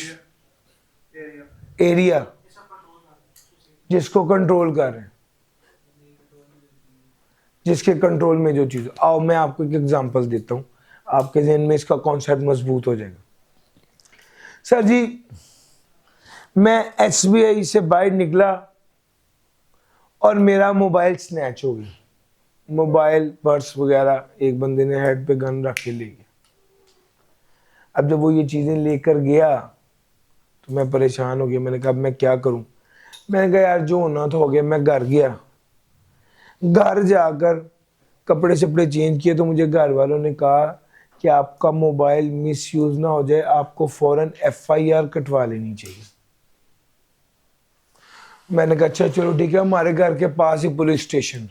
एरिया, जिसको कंट्रोल कर रहे हैं, जिसके कंट्रोल में जो चीज। आओ मैं आपको एक एग्जांपल देता हूं, आपके जहन में इसका कॉन्सेप्ट मजबूत हो जाएगा। सर जी मैं SBI से बाहर निकला और मेरा मोबाइल स्नैच हो गया, मोबाइल, पर्स वगैरह एक बंदे ने हेड पे गन रख के ले गया। अब जब वो ये चीज़ें लेकर गया तो मैं परेशान हो गया। मैंने कहा अब मैं क्या करूं। मैंने कहा यार जो होना था हो गया। मैं घर गया, घर जाकर कपड़े शपड़े चेंज किए तो मुझे घर वालों ने कहा कि आपका मोबाइल मिसयूज ना हो जाए, आपको फौरन FIR कटवा लेनी चाहिए। मैंने कहा अच्छा चलो ठीक है, हमारे घर के पास ही पुलिस स्टेशन।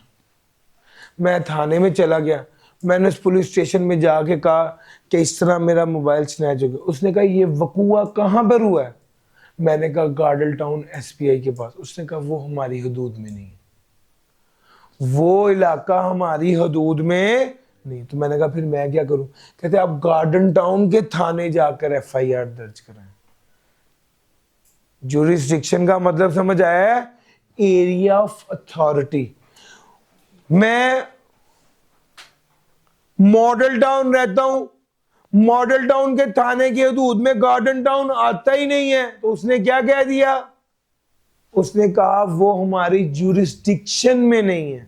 मैं थाने में चला गया, मैंने उस पुलिस स्टेशन में जाके कहा कि इस तरह मेरा मोबाइल स्नैच हो गया। उसने कहा ये वकूआ कहाँ पर हुआ है। मैंने कहा गार्डल टाउन SBI के पास। उसने कहा वो हमारी हदूद में नहीं, वो इलाका हमारी हदूद में नहीं। तो मैंने कहा फिर मैं क्या करूं। कहते आप गार्डन टाउन के थाने जाकर FIR दर्ज कराएं। जुरिस्डिक्शन का मतलब समझ आया है, एरिया ऑफ अथॉरिटी। मैं मॉडल टाउन रहता हूं, मॉडल टाउन के थाने की हदूद में गार्डन टाउन आता ही नहीं है। तो उसने क्या कह दिया, उसने कहा वो हमारी जुरिस्डिक्शन में नहीं है,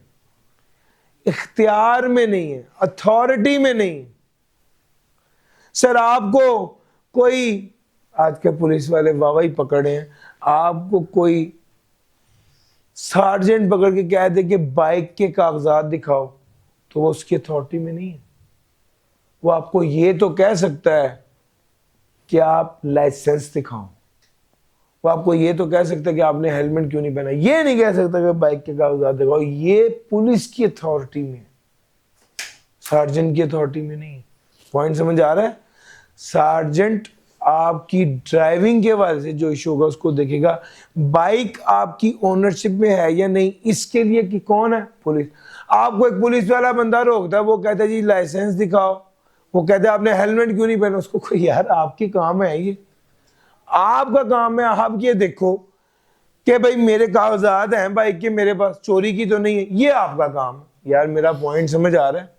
इख्तियार में नहीं है, अथॉरिटी में नहीं। सर आपको कोई, आज के पुलिस वाले वाह ही पकड़े हैं, आपको कोई सार्जेंट पकड़ के कह दे कि बाइक के कागजात दिखाओ, तो वो उसकी अथॉरिटी में नहीं है। वो आपको ये तो कह सकता है कि आप लाइसेंस दिखाओ, वो आपको ये तो कह सकता है कि आपने हेलमेट क्यों नहीं पहना, ये नहीं कह सकता कि बाइक के कागजात दिखाओ। ये पुलिस की अथॉरिटी में, सार्जेंट की अथॉरिटी में नहीं। पॉइंट समझ आ रहा है? सार्जेंट आपकी ड्राइविंग के हवाले से जो इशू होगा उसको देखेगा, बाइक आपकी ओनरशिप में है या नहीं, इसके लिए कि कौन है, पुलिस। आपको एक पुलिस वाला बंदा रोकता है, वो कहता है जी लाइसेंस दिखाओ, वो कहते हैं आपने हेलमेट क्यों नहीं पहना, उसको कोई यार आपकी काम है ये, आपका काम है, आप ये देखो कि भाई मेरे कागजात हैं बाइक के मेरे पास, चोरी की तो नहीं है, ये आपका काम है। यार मेरा पॉइंट समझ आ रहा है?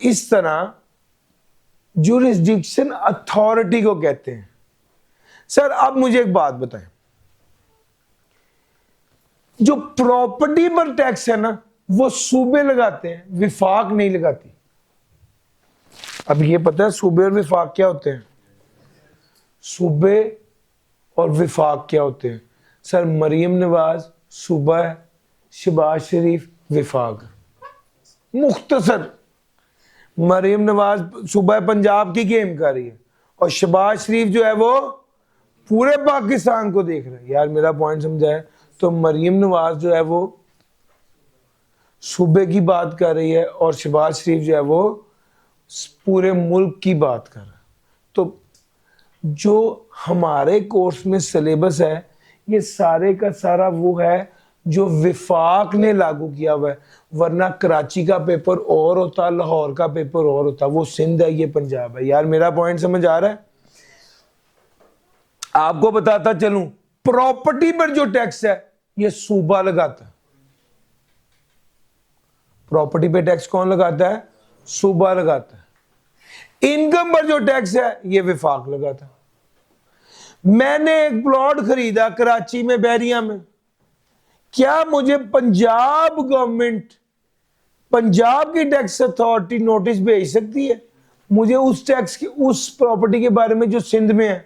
इस तरह जुरिस्डिक्शन अथॉरिटी को कहते हैं। सर अब मुझे एक बात बताएं, जो प्रॉपर्टी पर टैक्स है ना वो सूबे लगाते हैं, विफाक नहीं लगाती। अब ये पता है सूबे और विफाक क्या होते हैं? सूबे और विफाक क्या होते हैं? सर मरियम नवाज सूबा है, शहबाज शरीफ विफाक। मुख्तसर मरियम नवाज सूबा पंजाब की गेम कर रही है और शहबाज शरीफ जो है वो पूरे पाकिस्तान को देख रहा है। यार मेरा पॉइंट समझा है? तो मरियम नवाज जो है वो सूबे की बात कर रही है और शहबाज शरीफ जो है वो पूरे मुल्क की बात कर रहा है। तो जो हमारे कोर्स में सिलेबस है ये सारे का सारा वो है जो विफाक ने लागू किया हुआ है, वरना कराची का पेपर और होता, लाहौर का पेपर और होता, वो सिंध है, ये पंजाब है। यार मेरा पॉइंट समझ आ रहा है? आपको बताता चलूं, प्रॉपर्टी पर जो टैक्स है ये सूबा लगाता है। प्रॉपर्टी पे टैक्स कौन लगाता है? सूबा लगाता है। इनकम पर जो टैक्स है ये विफाक लगाता है। मैंने एक प्लॉट खरीदा कराची में, बैरिया में, क्या मुझे पंजाब गवर्नमेंट, पंजाब की टैक्स अथॉरिटी नोटिस भेज सकती है मुझे उस टैक्स की, उस प्रॉपर्टी के बारे में जो सिंध में है?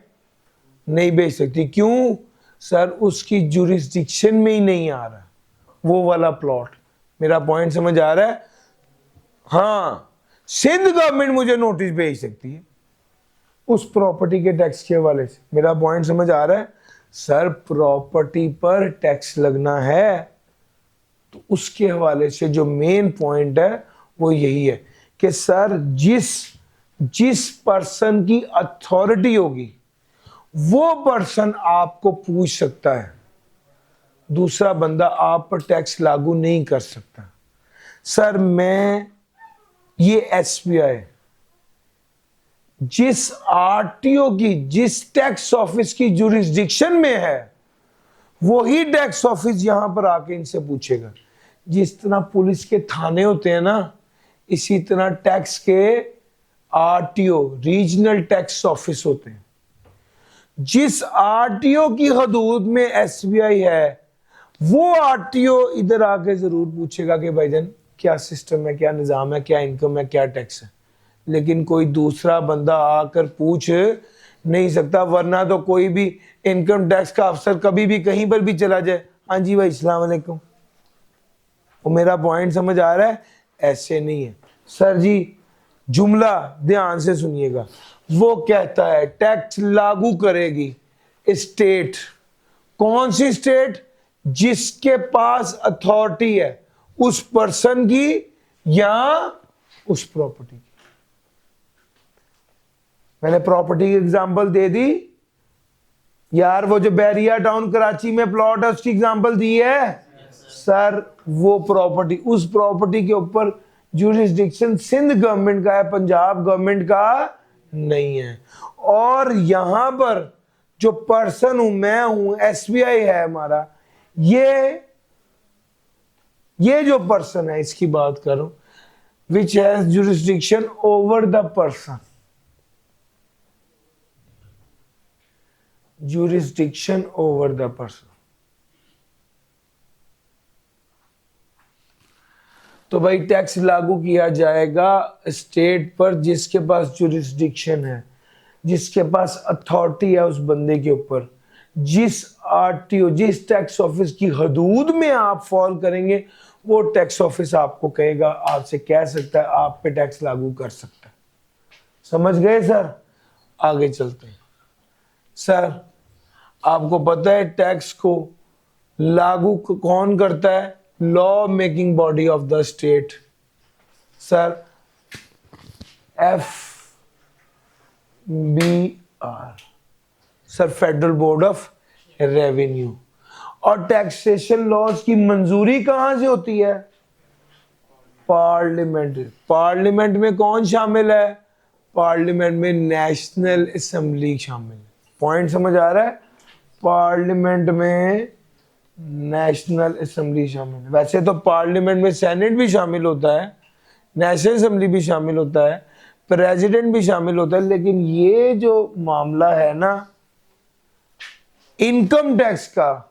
नहीं भेज सकती। क्यों? सर उसकी जुरिस्डिक्शन में ही नहीं आ रहा वो वाला प्लॉट। मेरा पॉइंट समझ आ रहा है? हाँ, सिंध गवर्नमेंट मुझे नोटिस भेज सकती है उस प्रॉपर्टी के टैक्स के हवाले से। मेरा पॉइंट समझ आ रहा है? सर प्रॉपर्टी पर टैक्स लगना है तो उसके हवाले से जो मेन पॉइंट है वो यही है कि सर जिस पर्सन की अथॉरिटी होगी वो पर्सन आपको पूछ सकता है, दूसरा बंदा आप पर टैक्स लागू नहीं कर सकता। सर मैं ये एसबीआई जिस आरटीओ की, जिस टैक्स ऑफिस की जुरिस्डिक्शन में है वही टैक्स ऑफिस यहां पर आके इनसे पूछेगा। जिस तरह पुलिस के थाने होते हैं ना, इसी तरह टैक्स के आरटीओ, रीजनल टैक्स ऑफिस होते हैं। जिस आरटीओ की हदूद में एसबीआई है वो आरटीओ इधर आके जरूर पूछेगा कि भाईजान क्या सिस्टम है, क्या निजाम है, क्या इनकम है, क्या टैक्स है। लेकिन कोई दूसरा बंदा आकर पूछ नहीं सकता, वरना तो कोई भी इनकम टैक्स का अफसर कभी भी कहीं पर भी चला जाए, हाँ जी भाई अस्सलाम वालेकुम। वो मेरा पॉइंट समझ आ रहा है? ऐसे नहीं है सर जी। जुमला ध्यान से सुनिएगा, वो कहता है टैक्स लागू करेगी स्टेट। कौन सी स्टेट? जिसके पास अथॉरिटी है उस पर्सन की या उस प्रॉपर्टी की। मैंने प्रॉपर्टी की एग्जांपल दे दी यार, वो जो बैरिया टाउन कराची में प्लॉट है उसकी एग्जांपल दी है। सर वो प्रॉपर्टी, उस प्रॉपर्टी के ऊपर जुरिस्डिक्शन सिंध गवर्नमेंट का है, पंजाब गवर्नमेंट का नहीं है। और यहां पर जो पर्सन हूं मैं हूं, एसबीआई है हमारा, ये जो पर्सन है इसकी बात करूं, which has jurisdiction over the person, jurisdiction over the person। तो भाई टैक्स लागू किया जाएगा स्टेट पर जिसके पास जुरिस्डिक्शन है, जिसके पास अथॉरिटी है उस बंदे के ऊपर। जिस आरटीओ, जिस टैक्स ऑफिस की हदूद में आप फॉल करेंगे वो टैक्स ऑफिस आपको कहेगा, आपसे कह सकता है, आप पे टैक्स लागू कर सकता है। समझ गए सर? आगे चलते हैं। सर आपको पता है टैक्स को लागू कौन करता है? Law making body of the state. Sir FBR, sir federal board of revenue. और टैक्सेशन लॉज की मंजूरी कहां से होती है? पार्लियामेंट। पार्लियामेंट में कौन शामिल है? पार्लियामेंट में नेशनल असेंबली शामिल है। पॉइंट समझ आ रहा है? पार्लियामेंट में नेशनल असेंबली शामिल है। वैसे तो पार्लियामेंट में सेनेट भी शामिल होता है, नेशनल असेंबली भी शामिल होता है, प्रेसिडेंट भी शामिल होता है, लेकिन ये जो मामला है ना इनकम टैक्स का,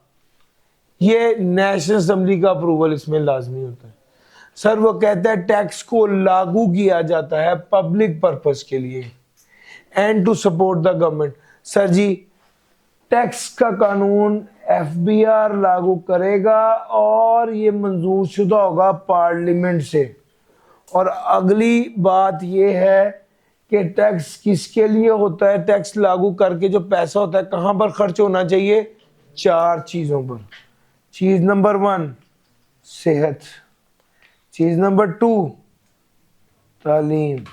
ये नेशनल असेंबली का अप्रूवल इसमें लाजमी होता है। सर वो कहता है टैक्स को लागू किया जाता है पब्लिक पर्पस के लिए and to support the government. Sir ji tax का कानून FBR लागू करेगा और ये मंजूर शुदा होगा पार्लियामेंट से। और अगली बात ये है कि टैक्स किसके लिए होता है? टैक्स लागू करके जो पैसा होता है कहां पर खर्च होना चाहिए? 4 चीजों पर। चीज नंबर 1 सेहत, चीज नंबर 2 तालीम,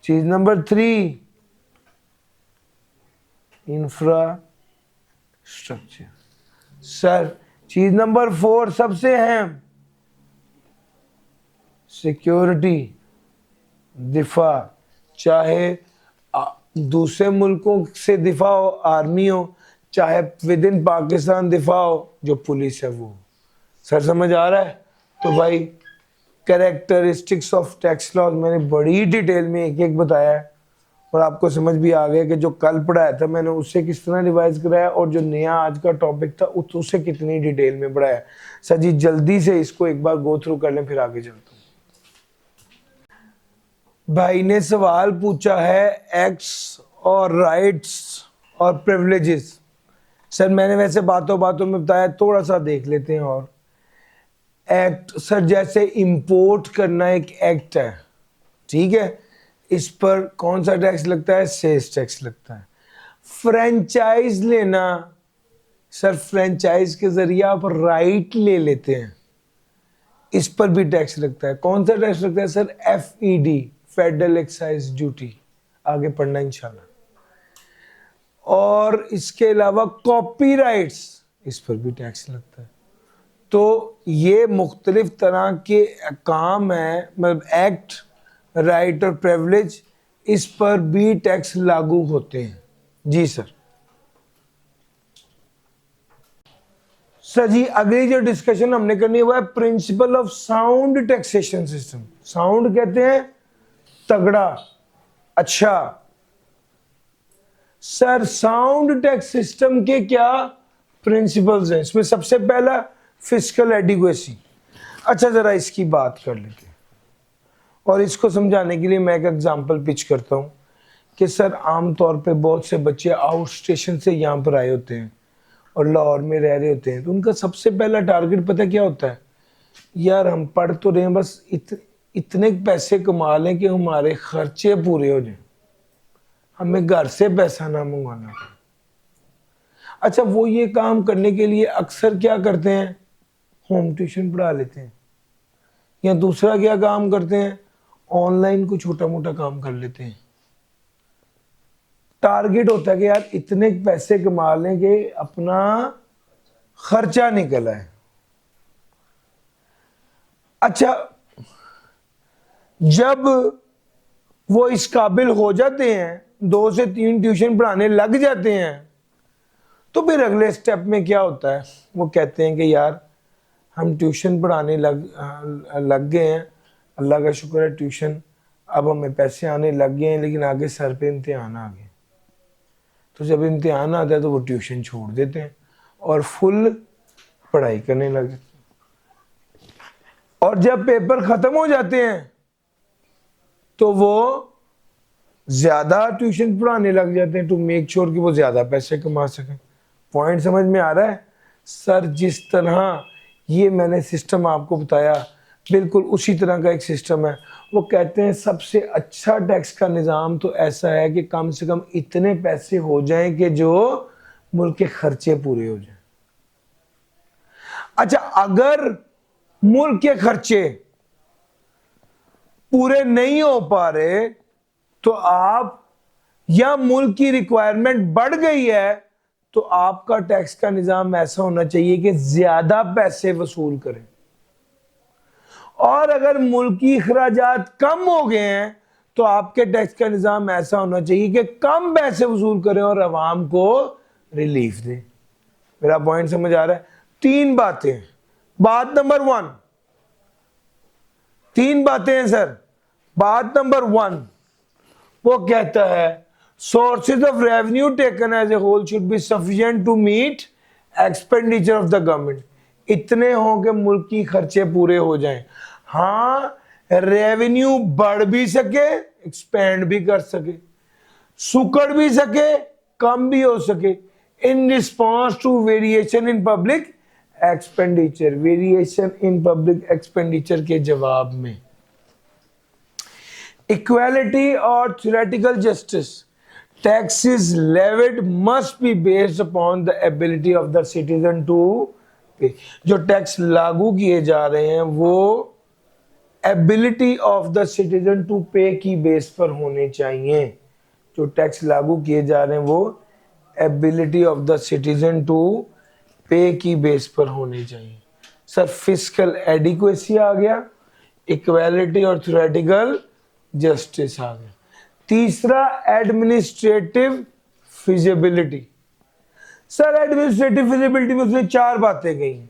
चीज नंबर 3 इंफ्रास्ट्रक्चर। सर चीज नंबर 4 सबसे अहम सिक्योरिटी, दिफा, चाहे दूसरे मुल्कों से दिफा हो, आर्मी हो, चाहे विद इन पाकिस्तान दिफा हो, जो पुलिस है वो। सर समझ आ रहा है? तो भाई कैरेक्टरिस्टिक्स ऑफ टैक्स लॉज मैंने बड़ी डिटेल में एक एक बताया है और आपको समझ भी आ गया कि जो कल पढ़ाया था मैंने उससे किस तरह रिवाइज कराया और जो नया आज का टॉपिक था उससे कितनी डिटेल में पढ़ाया। सर जी जल्दी से इसको एक बार गो थ्रू कर लें फिर आगे चलता हूँ। भाई ने सवाल पूछा है एक्ट्स और राइट्स और प्रिविलेजेस। सर मैंने वैसे बातों बातों में बताया, थोड़ा सा देख लेते हैं। और एक्ट, सर जैसे इंपोर्ट करना एक एक्ट है, ठीक है, इस पर कौन सा टैक्स लगता है? सेल्स टैक्स लगता है। फ्रेंचाइज लेना, सर फ्रेंचाइज के जरिए आप राइट ले लेते हैं, इस पर भी टैक्स लगता है। कौन सा टैक्स लगता है? Sir FED, federal excise duty. आगे पढ़ना इंशाल्लाह। और इसके अलावा कॉपीराइट्स, इस पर भी टैक्स लगता है। तो ये मुख्तलिफ तरह के काम है, मतलब एक्ट, राइट और प्रिविलेज, इस पर भी टैक्स लागू होते हैं। जी सर। सर जी अगली जो डिस्कशन हमने करनी है वो है principle of sound taxation system. Sound कहते हैं तगड़ा, अच्छा। सर साउंड टैक्स सिस्टम के क्या प्रिंसिपल्स हैं? इसमें सबसे पहला फिस्कल एडिक्वेसी। अच्छा जरा इसकी बात कर लेते हैं और इसको समझाने के लिए मैं एक एग्जांपल पिच करता हूं कि सर आमतौर पे बहुत से बच्चे आउट स्टेशन से यहाँ पर आए होते हैं और लाहौर में रह रहे होते हैं, तो उनका सबसे पहला टारगेट पता क्या होता है? यार हम पढ़ तो रहे हैं, बस इतने पैसे कमा लें कि हमारे खर्चे पूरे हो जाएं, हमें घर से पैसा ना मंगवाना पड़े। अच्छा वो ये काम करने के लिए अक्सर क्या करते हैं? होम ट्यूशन पढ़ा लेते हैं, या दूसरा क्या काम करते हैं? ऑनलाइन को छोटा मोटा काम कर लेते हैं। टारगेट होता है कि यार इतने पैसे कमा लें कि अपना खर्चा निकल आए। अच्छा जब वो इस काबिल हो जाते हैं, 2 से 3 ट्यूशन पढ़ाने लग जाते हैं, तो फिर अगले स्टेप में क्या होता है? वो कहते हैं कि यार हम ट्यूशन पढ़ाने लग गए हैं, अल्लाह का शुक्र है ट्यूशन अब हमें पैसे आने लग गए हैं, लेकिन आगे सर पे इम्तिहान आ गए। तो जब इम्तिहान आता है तो वो ट्यूशन छोड़ देते हैं और फुल पढ़ाई करने लग जाते हैं। और जब पेपर खत्म हो जाते हैं तो वो ज्यादा ट्यूशन पढ़ाने लग जाते हैं टू मेक श्योर कि वो ज्यादा पैसे कमा सकें। पॉइंट समझ में आ रहा है? सर जिस तरह ये मैंने सिस्टम आपको बताया बिल्कुल उसी तरह का एक सिस्टम है। वो कहते हैं सबसे अच्छा टैक्स का निज़ाम तो ऐसा है कि कम से कम इतने पैसे हो जाएं कि जो मुल्क के खर्चे पूरे हो जाएं। अच्छा, अगर मुल्क के खर्चे पूरे नहीं हो पा रहे तो आप, या मुल्क की रिक्वायरमेंट बढ़ गई है, तो आपका टैक्स का निज़ाम ऐसा होना चाहिए कि ज्यादा पैसे वसूल करें। और अगर मुल्की अखराजात कम हो गए हैं तो आपके टैक्स का निज़ाम ऐसा होना चाहिए कि कम पैसे वसूल करें और आवाम को रिलीफ दें। मेरा पॉइंट समझ आ रहा है? तीन बातें। बात नंबर 1, तीन बातें हैं सर। बात नंबर 1, वो कहता है sources of revenue taken as a whole should be sufficient to meet expenditure of the government. इतने हों कि मुल्क की खर्चे पूरे हो जाएं। हाँ, रेवेन्यू बढ़ भी सके, एक्सपेंड भी कर सके, सुकड़ भी सके, कम भी हो सके, in response to variation in public expenditure. Variation in public expenditure के जवाब में इक्वालिटी और theoretical justice. Taxes levied must be based upon the ability of the citizen to pay. जो टैक्स लागू किए जा रहे हैं वो ability of the citizen to pay की बेस पर होने चाहिए। जो टैक्स लागू किए जा रहे हैं वो ability of the citizen to pay की बेस पर होने चाहिए। सर, फिस्कल एडिक्वेसी आ गया, इक्वालिटी और थ्योरेटिकल जस्टिस आ गया। तीसरा administrative feasibility. Sir, administrative feasibility में उसने 4 बातें कही।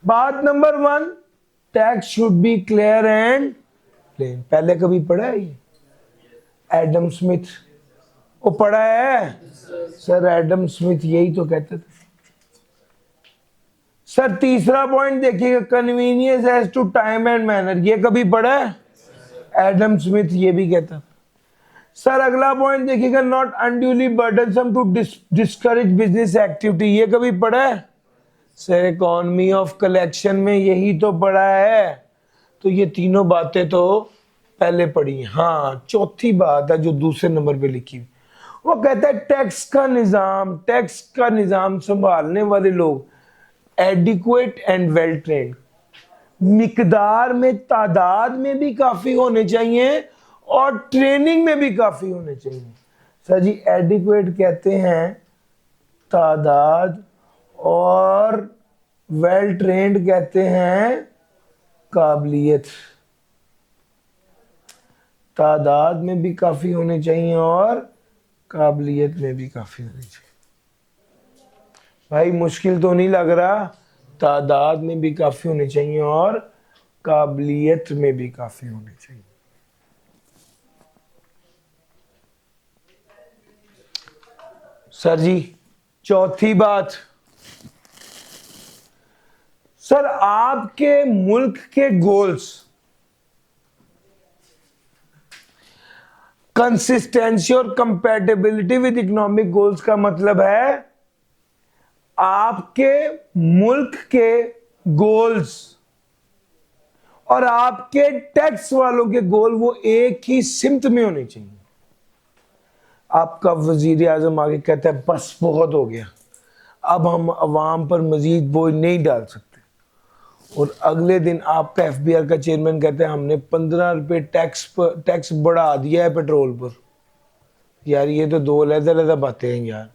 बात number 1, tax should be clear and plain. पहले कभी पढ़ा है ये? एडम स्मिथ, वो पढ़ा है सर? एडम स्मिथ यही तो कहते थे। सर, तीसरा पॉइंट देखिएगा, convenience as to time and manner. ये कभी पढ़ा है? एडम स्मिथ ये भी कहता था। सर, अगला पॉइंट देखिएगा, not unduly burdensome to discourage business activity. ये कभी पढ़ा है? सर, इकोनॉमी ऑफ कलेक्शन में यही तो पढ़ा है। तो ये तीनों बातें तो पहले पढ़ी। हाँ, चौथी बात है जो दूसरे नंबर पे लिखी हुई, वो कहता है टैक्स का निजाम संभालने वाले लोग एडिक्वेट एंड वेल ट्रेंड, मिकदार में, तादाद में भी काफी होने चाहिए और ट्रेनिंग में भी काफी होने चाहिए। सर जी, एडिक्वेट कहते हैं तादाद और वेल ट्रेंड कहते हैं काबिलियत। तादाद में भी काफी होने चाहिए और काबिलियत में भी काफी होनी चाहिए। भाई मुश्किल तो नहीं लग रहा? तादाद में भी काफी होनी चाहिए और काबिलियत में भी काफी होनी चाहिए। सर जी, चौथी बात, सर आपके मुल्क के गोल्स कंसिस्टेंसी और कंपैटिबिलिटी विद इकोनॉमिक गोल्स का मतलब है आपके मुल्क के गोल्स और आपके टैक्स वालों के गोल वो एक ही सिमत में होने चाहिए। आपका वजीर आजम आगे कहता है बस बहुत हो गया, अब हम अवाम पर मजीद बोझ नहीं डाल सकते, और अगले दिन आपका एफबीआर का चेयरमैन कहता है हमने 15 रुपए टैक्स बढ़ा दिया है पेट्रोल पर। यार ये तो दो अलग-अलग बातें हैं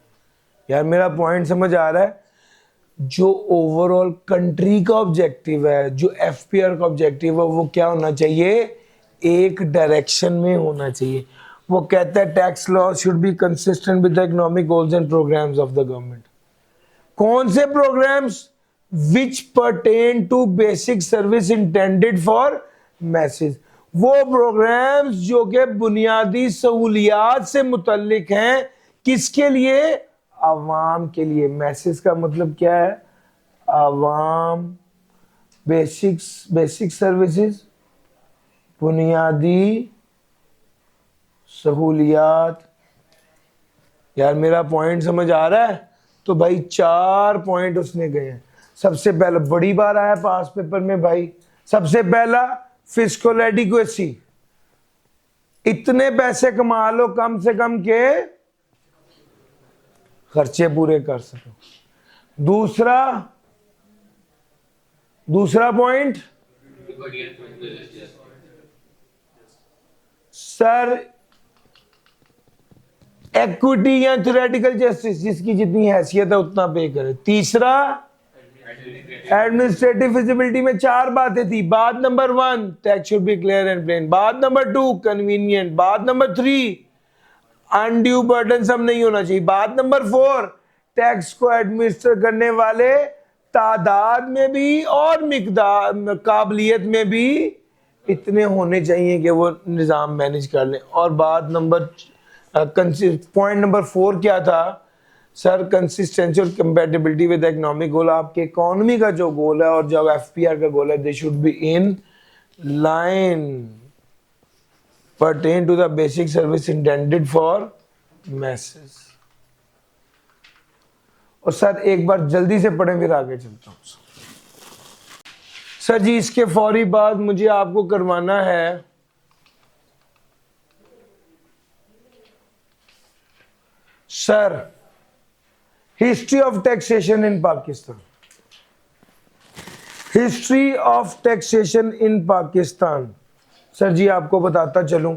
यार मेरा पॉइंट समझ आ रहा है? जो ओवरऑल कंट्री का ऑब्जेक्टिव है, जो एफपीआर का ऑब्जेक्टिव है, वो क्या होना चाहिए? एक डायरेक्शन में होना चाहिए। वो कहता है tax law should be consistent with the economic goals and programs of the government. कौन से programs? Which pertain to basic service intended for masses. वो प्रोग्राम्स जो कि बुनियादी सहूलियात से मुतल्लिक हैं, किसके लिए? आवाम के लिए। मैसेज का मतलब क्या है? आवाम, बेसिक सर्विसेज, बुनियादी सहूलियात। यार मेरा पॉइंट समझ आ रहा है? तो भाई 4 पॉइंट उसने गए हैं। सबसे पहले बड़ी बार आया पास पेपर में भाई, सबसे पहला फिस्कल एडिक्वेसी, इतने पैसे कमा लो कम से कम के खर्चे पूरे कर सको। दूसरा पॉइंट सर, इक्विटी या थ्योरेटिकल जस्टिस, जिसकी जितनी हैसियत है उतना पे करे। तीसरा एडमिनिस्ट्रेटिव फिजिबिलिटी में 4 बातें थी। बात number 1, tax should be clear and plain. बात नंबर 2, कन्वीनियंट। बात नंबर 3, अनड्यू बर्डनसम नहीं होना चाहिए। बात नंबर 4, टैक्स को एडमिनिस्टर करने वाले तादाद में भी और मिकदार काबिलियत में भी इतने होने चाहिए कि वो निज़ाम मैनेज कर लें। और बात नंबर पॉइंट नंबर 4 क्या था सर? कंसिस्टेंसी और कंपैटिबिलिटी विद इकोनॉमिक गोल। आपके इकोनॉमी का जो गोल है और जो एफपीआर का गोल है, they should be in line, pertain to the basic service intended for masses। और सर एक बार जल्दी से पढ़ें फिर आगे चलता हूं। सर जी इसके फौरी बाद मुझे आपको करवाना है sir history of taxation in Pakistan. History of taxation in Pakistan sir जी आपको बताता चलूं।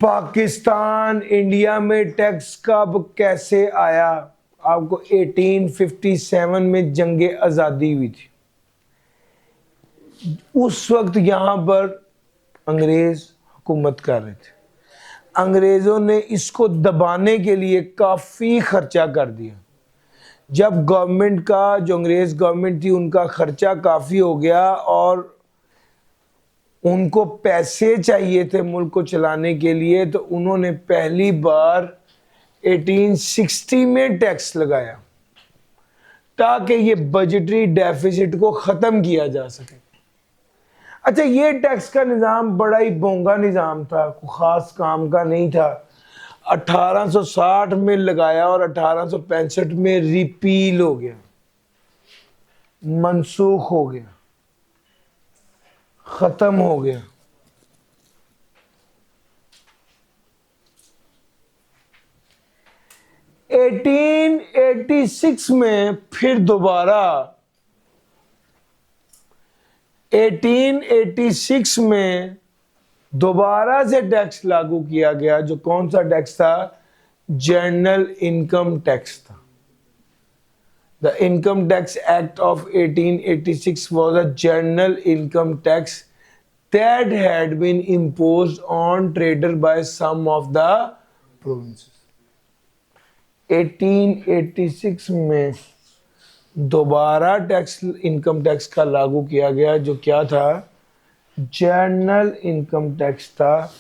पाकिस्तान इंडिया में टैक्स कब कैसे आया? आपको 1857 में जंगे आज़ादी हुई थी। उस वक्त यहाँ पर अंग्रेज हुकूमत कर रहे थे। अंग्रेज़ों ने इसको दबाने के लिए काफ़ी खर्चा कर दिया। जब गवर्नमेंट का, जो अंग्रेज़ गवर्नमेंट थी, उनका खर्चा काफ़ी हो गया और उनको पैसे चाहिए थे मुल्क को चलाने के लिए, तो उन्होंने पहली बार 1860 में टैक्स लगाया ताकि ये बजटरी डेफिसिट को ख़त्म किया जा सके। अच्छा, ये टैक्स का निज़ाम बड़ा ही बोंगा निज़ाम था, कोई ख़ास काम का नहीं था। 1860 में लगाया और 1865 में रिपील हो गया, मनसूख हो गया, ख़त्म हो गया। एटीन 1886 में फिर दोबारा 1886 में दोबारा से टैक्स लागू किया गया, जो कौन सा टैक्स था? जनरल इनकम टैक्स था। The Income Tax Act of 1886 was a general income tax that had been imposed on trader by some of the provinces। 1886 में दोबारा टैक्स, इनकम टैक्स का लागू किया गया, जो क्या था? जनरल इनकम टैक्स था,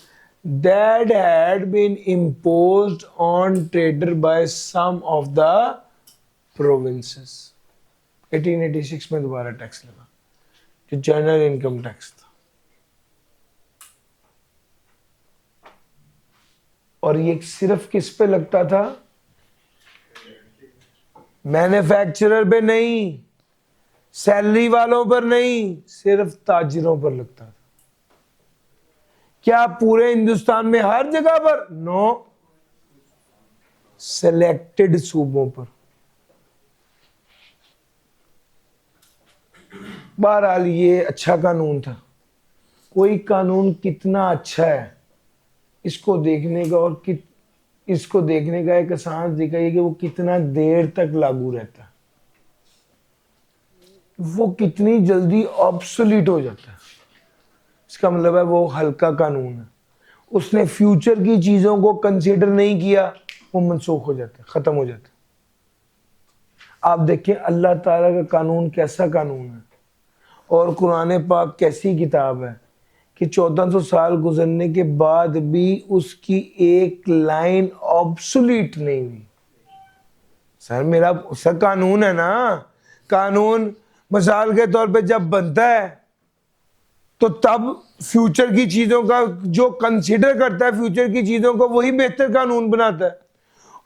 that had been imposed on trader by some of the provinces. 1886 में दोबारा टैक्स लगा, जो जनरल इनकम टैक्स था। और ये सिर्फ किस पे लगता था? मैन्युफैक्चरर पे नहीं, सैलरी वालों पर नहीं, सिर्फ ताजिरों पर लगता था। क्या पूरे हिंदुस्तान में हर जगह पर? नो, सिलेक्टेड सूबों पर। बहरहाल ये अच्छा कानून था। कोई कानून कितना अच्छा है इसको देखने का, और इसको देखने का एक आसान तरीका ये कि वो कितना देर तक लागू रहता है, वो कितनी जल्दी ऑब्सोलीट हो जाता है। इसका मतलब है वो हल्का कानून है, उसने फ्यूचर की चीज़ों को कंसीडर नहीं किया, वो मनसूख हो जाता है, ख़त्म हो जाता है। आप देखें अल्लाह ताला का कानून कैसा कानून है, और कुरान पाक कैसी किताब है कि 1400 साल गुजरने के बाद भी उसकी एक लाइन ऑब्सोलीट नहीं हुई। सर मेरा सर कानून है ना, कानून मिसाल के तौर पे जब बनता है तो तब फ्यूचर की चीज़ों का जो कंसीडर करता है, फ्यूचर की चीज़ों को, वही बेहतर कानून बनाता है।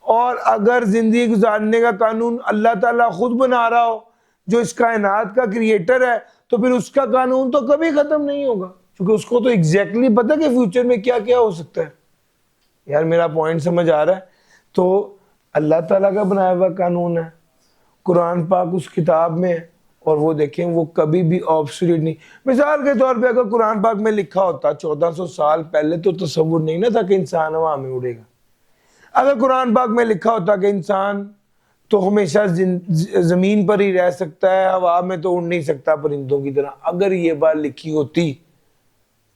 और अगर ज़िंदगी गुजारने का कानून अल्लाह ताला खुद बना रहा हो, जो इस कायनात का क्रिएटर है, तो फिर उसका कानून तो कभी खत्म नहीं होगा, क्योंकि उसको तो एग्जैक्टली पता है कि फ्यूचर में क्या क्या हो सकता है। यार मेरा पॉइंट समझ आ रहा है? तो अल्लाह ताला का बनाया हुआ कानून है, कुरान पाक उस किताब में है, और वो देखें वो कभी भी ऑब्सोल्यूट नहीं। मिसाल के तौर पे अगर कुरान पाक में लिखा होता 1400 साल पहले, तो तसव्वुर नहीं ना था कि इंसान हवा में उड़ेगा। अगर कुरान पाक में लिखा होता कि इंसान तो हमेशा जमीन पर ही रह सकता है, हवा में तो उड़ नहीं सकता परिंदों की तरह, अगर ये बात लिखी होती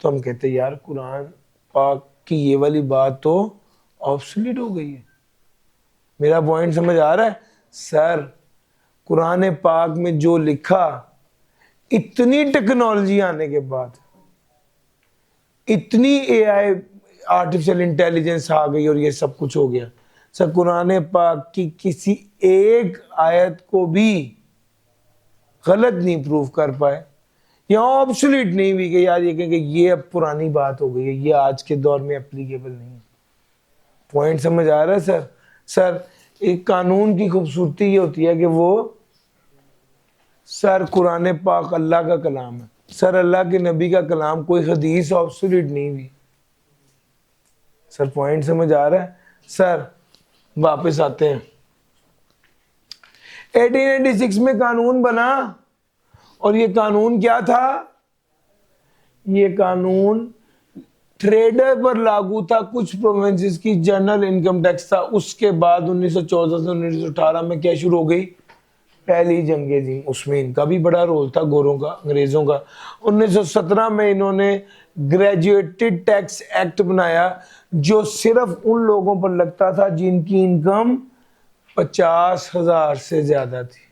तो हम कहते यार कुरान पाक की ये वाली बात तो ऑब्सोल्यूट हो गई है। मेरा पॉइंट समझ आ रहा है सर? कुरान पाक में जो लिखा, इतनी टेक्नोलॉजी आने के बाद, इतनी एआई आर्टिफिशियल इंटेलिजेंस आ गई और ये सब कुछ हो गया, सर कुरान पाक की किसी एक आयत को भी गलत नहीं प्रूव कर पाए या ऑब्सोल्यूट नहीं भी कि यार ये कहेंगे ये अब पुरानी बात हो गई है, ये आज के दौर में एप्लीकेबल नहीं है। पॉइंट समझ आ रहा है सर? सर एक कानून की खूबसूरती ये होती है कि वो सर कुरान पाक अल्लाह का कलाम है सर, अल्लाह के नबी का कलाम, कोई हदीस ऑब्सोल्यूट नहीं भी। सर पॉइंट समझ आ रहा है? सर वापस आते हैं, 1886 में कानून बना, और ये कानून क्या था? ये कानून ट्रेडर पर लागू था, कुछ प्रोविंसेस की जनरल इनकम टैक्स था। उसके बाद 1914 से 1918 में क्या शुरू हो गई? पहली जंगे जी, उसमें इनका भी बड़ा रोल था, गोरों का, अंग्रेजों का। 1917 में इन्होंने ग्रेजुएटेड टैक्स एक्ट बनाया, जो सिर्फ उन लोगों पर लगता था जिनकी इनकम 50,000 से ज्यादा थी।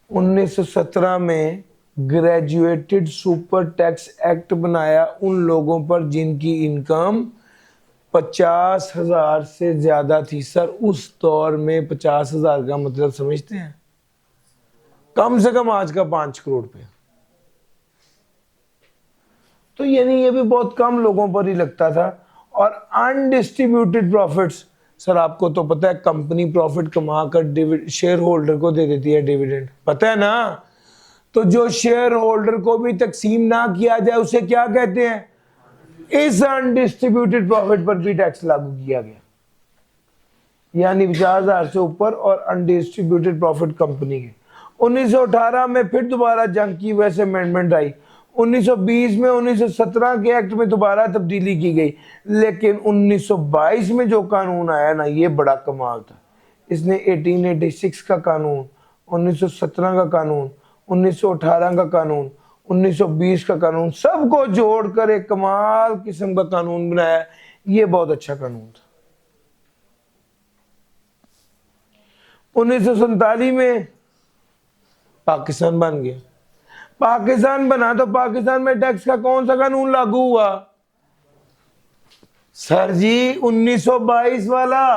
1917 में ग्रेजुएटेड सुपर टैक्स एक्ट बनाया उन लोगों पर जिनकी इनकम 50,000 से ज्यादा थी। सर उस दौर में 50,000 का मतलब समझते हैं? कम से कम आज का 5 करोड़ रुपया। तो यानी ये भी बहुत कम लोगों पर ही लगता था। और अनडिस्ट्रीब्यूटेड प्रॉफिट्स, सर आपको तो पता है कंपनी प्रॉफिट कमा कर शेयर होल्डर को दे देती है डिविडेंड, पता है ना? तो जो शेयर होल्डर को भी तकसीम ना किया जाए उसे क्या कहते हैं? इस अनडिस्ट्रीब्यूटेड प्रॉफिट पर भी टैक्स लागू किया गया, यानी 50,000 से ऊपर और अनडिस्ट्रीब्यूटेड प्रॉफिट कंपनी के। 1918 में फिर दोबारा जंग की वजह से अमेंडमेंट आई। 1920 में 1917 के एक्ट में दोबारा तब्दीली की गई, लेकिन 1922 में जो कानून आया ना, ये बड़ा कमाल था। इसने 1886 का कानून, 1917 का कानून, 1918 का कानून, 1920 का कानून, सबको जोड़कर एक कमाल किस्म का कानून बनाया। ये बहुत अच्छा कानून था। 1947 में पाकिस्तान बन गया। पाकिस्तान बना तो पाकिस्तान में टैक्स का कौन सा कानून लागू हुआ? सर जी 1922 वाला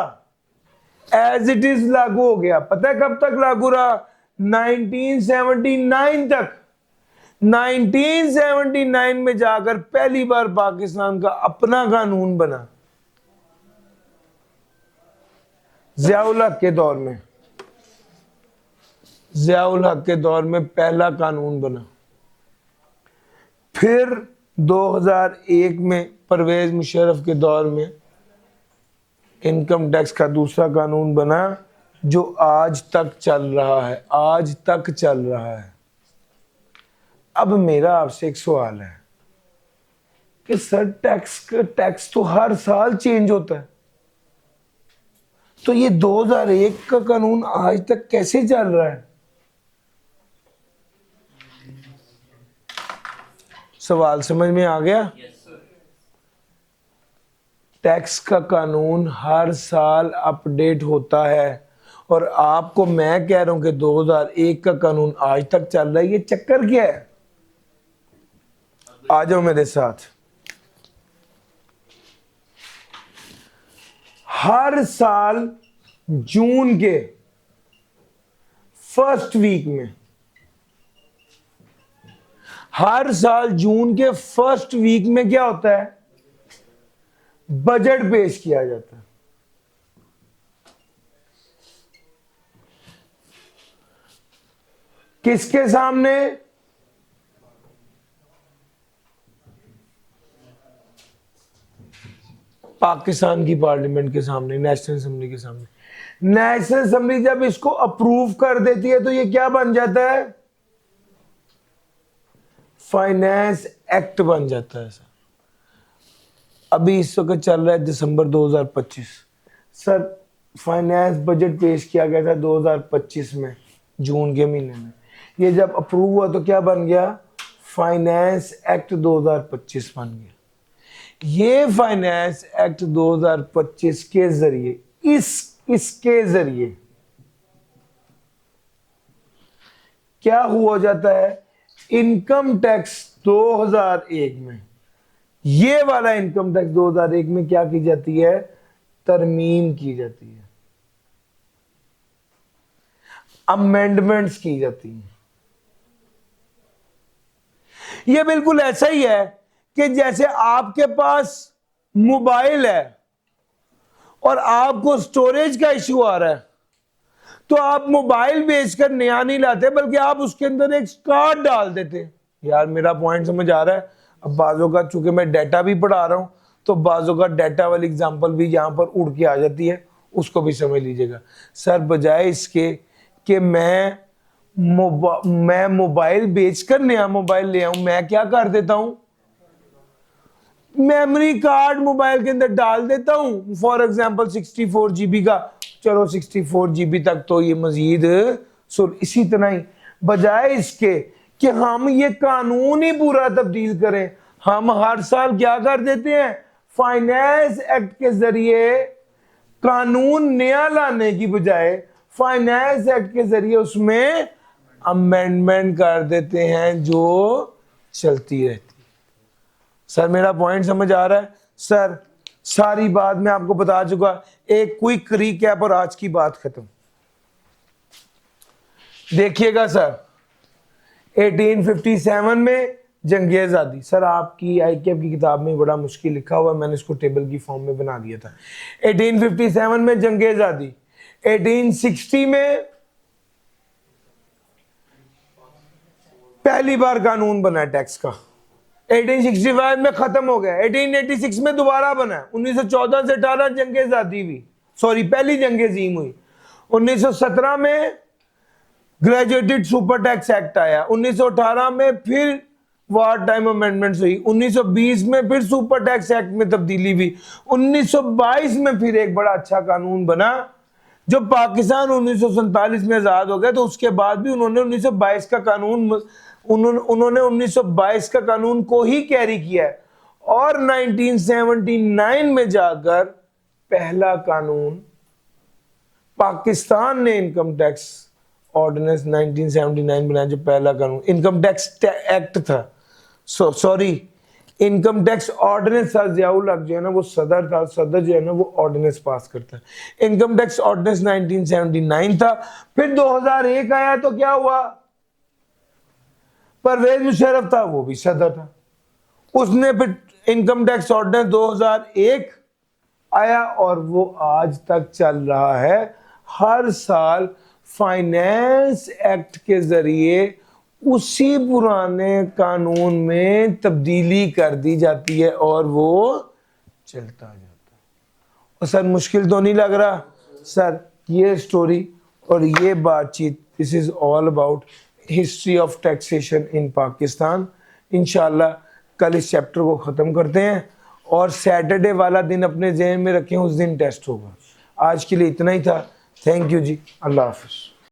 एज इट इज लागू हो गया। पता है कब तक लागू रहा? 1979 तक। 1979 में जाकर पहली बार पाकिस्तान का अपना कानून बना, ज़ियाउल हक के दौर में। ज़ियाउल हक के दौर में पहला कानून बना। फिर 2001 में परवेज मुशर्रफ के दौर में इनकम टैक्स का दूसरा कानून बना, जो आज तक चल रहा है, आज तक चल रहा है। अब मेरा आपसे एक सवाल है कि सर टैक्स तो हर साल चेंज होता है, तो ये 2001 का कानून आज तक कैसे चल रहा है? सवाल समझ में आ गया? टैक्स का कानून हर साल अपडेट होता है, और आपको मैं कह रहा हूं कि 2001 का कानून आज तक चल रहा है। ये चक्कर क्या है? आ जाओ मेरे साथ। हर साल जून के फर्स्ट वीक में, हर साल जून के फर्स्ट वीक में क्या होता है? बजट पेश किया जाता है। किसके सामने? पाकिस्तान की पार्लियामेंट के सामने, नेशनल असेंबली के सामने। नेशनल असेंबली जब इसको अप्रूव कर देती है तो ये क्या बन जाता है? फाइनेंस एक्ट बन जाता है सर। अभी इस वक्त चल रहा है दिसंबर 2025। सर फाइनेंस बजट पेश किया गया था 2025 में, जून के महीने में। ये जब अप्रूव हुआ तो क्या बन गया? फाइनेंस एक्ट 2025 बन गया। ये फाइनेंस एक्ट 2025 के जरिए इसके जरिए क्या हुआ जाता है? इनकम टैक्स 2001 में, ये वाला इनकम टैक्स 2001 में क्या की जाती है? तरमीम की जाती है, अमेंडमेंट्स की जाती हैं। ये बिल्कुल ऐसा ही है कि जैसे आपके पास मोबाइल है और आपको स्टोरेज का इश्यू आ रहा है, तो आप मोबाइल बेचकर नया नहीं लाते, बल्कि आप उसके अंदर एक कार्ड डाल देते। यार मेरा पॉइंट समझ आ रहा है? अब बाजों का, चूंकि मैं डाटा भी पढ़ा रहा हूं, तो बाजों का डाटा वाली एग्जांपल भी यहां पर उड़ के आ जाती है, उसको भी समझ लीजिएगा। सर बजाय इसके कि मैं मोबाइल बेचकर नया मोबाइल ले आऊं, मैं क्या कर देता हूं? मेमोरी कार्ड मोबाइल के अंदर डाल देता हूं, फॉर एग्जांपल 64 GB का। चलो 64 GB तक तो ये मजीद सुन। इसी तरह ही बजाय इसके कि हम ये कानून ही पूरा तब्दील करें, हम हर साल क्या कर देते हैं? फाइनेंस एक्ट के जरिए कानून नया लाने की बजाय फाइनेंस एक्ट के जरिए उसमें अमेंडमेंट कर देते हैं जो चलती रहती। सर मेरा पॉइंट समझ आ रहा है? सर सारी बात मैं आपको बता चुका, एक क्विक रीकैप और आज की बात खत्म। देखिएगा सर 1857 में जंग आज़ादी। सर आपकी आईकेएफ की किताब में बड़ा मुश्किल लिखा हुआ है, मैंने इसको टेबल की फॉर्म में बना दिया था। 1857 में जंग आज़ादी। 1860 में पहली बार कानून बना टैक्स का। 1865 में खत्म हो गया। 1886 में दोबारा बना। 1914 से 18 जंग आज़ादी हुई, सॉरी पहली जंग अजीम हुई। 1917 में ग्रेजुएटेड सुपर टैक्स एक्ट आया। 1918 में फिर वार टाइम अमेंडमेंट्स हुई। 1920 में फिर सुपर टैक्स एक्ट में तब्दीली हुई। 1922 में फिर एक बड़ा अच्छा कानून बना। जब पाकिस्तान 1947 में आजाद हो गया तो उसके बाद भी उन्होंने 1922 का कानून उन्होंने 1922 का कानून को ही कैरी किया है, और 1979 में जाकर पहला कानून पाकिस्तान ने इनकम टैक्स ऑर्डिनेंस 1979 बनाया, जो पहला कानून इनकम टैक्स एक्ट था। सॉरी इनकम टैक्स ऑर्डिनेंस था। जियाउल हक जो है ना वो सदर था, सदर जो है ना वो ऑर्डिनेंस पास करता है। इनकम टैक्स ऑर्डिनेंस 1979 था। फिर 2001 आया तो क्या हुआ? परवेज मुशर्रफ था, वो भी सदर था, उसने फिर इनकम टैक्स ऑर्डिनेंस 2001 आया और वो आज तक चल रहा है। हर साल फाइनेंस एक्ट के जरिए उसी पुराने कानून में तब्दीली कर दी जाती है और वो चलता जाता है। और सर मुश्किल तो नहीं लग रहा? सर ये स्टोरी और ये बातचीत, this is all about history of taxation in Pakistan. इंशाल्लाह कल इस चैप्टर को ख़त्म करते हैं और सैटरडे वाला दिन अपने जहन में रखें, उस दिन टेस्ट होगा। आज के लिए इतना ही था। थैंक यू जी, अल्लाह हाफ़िज़।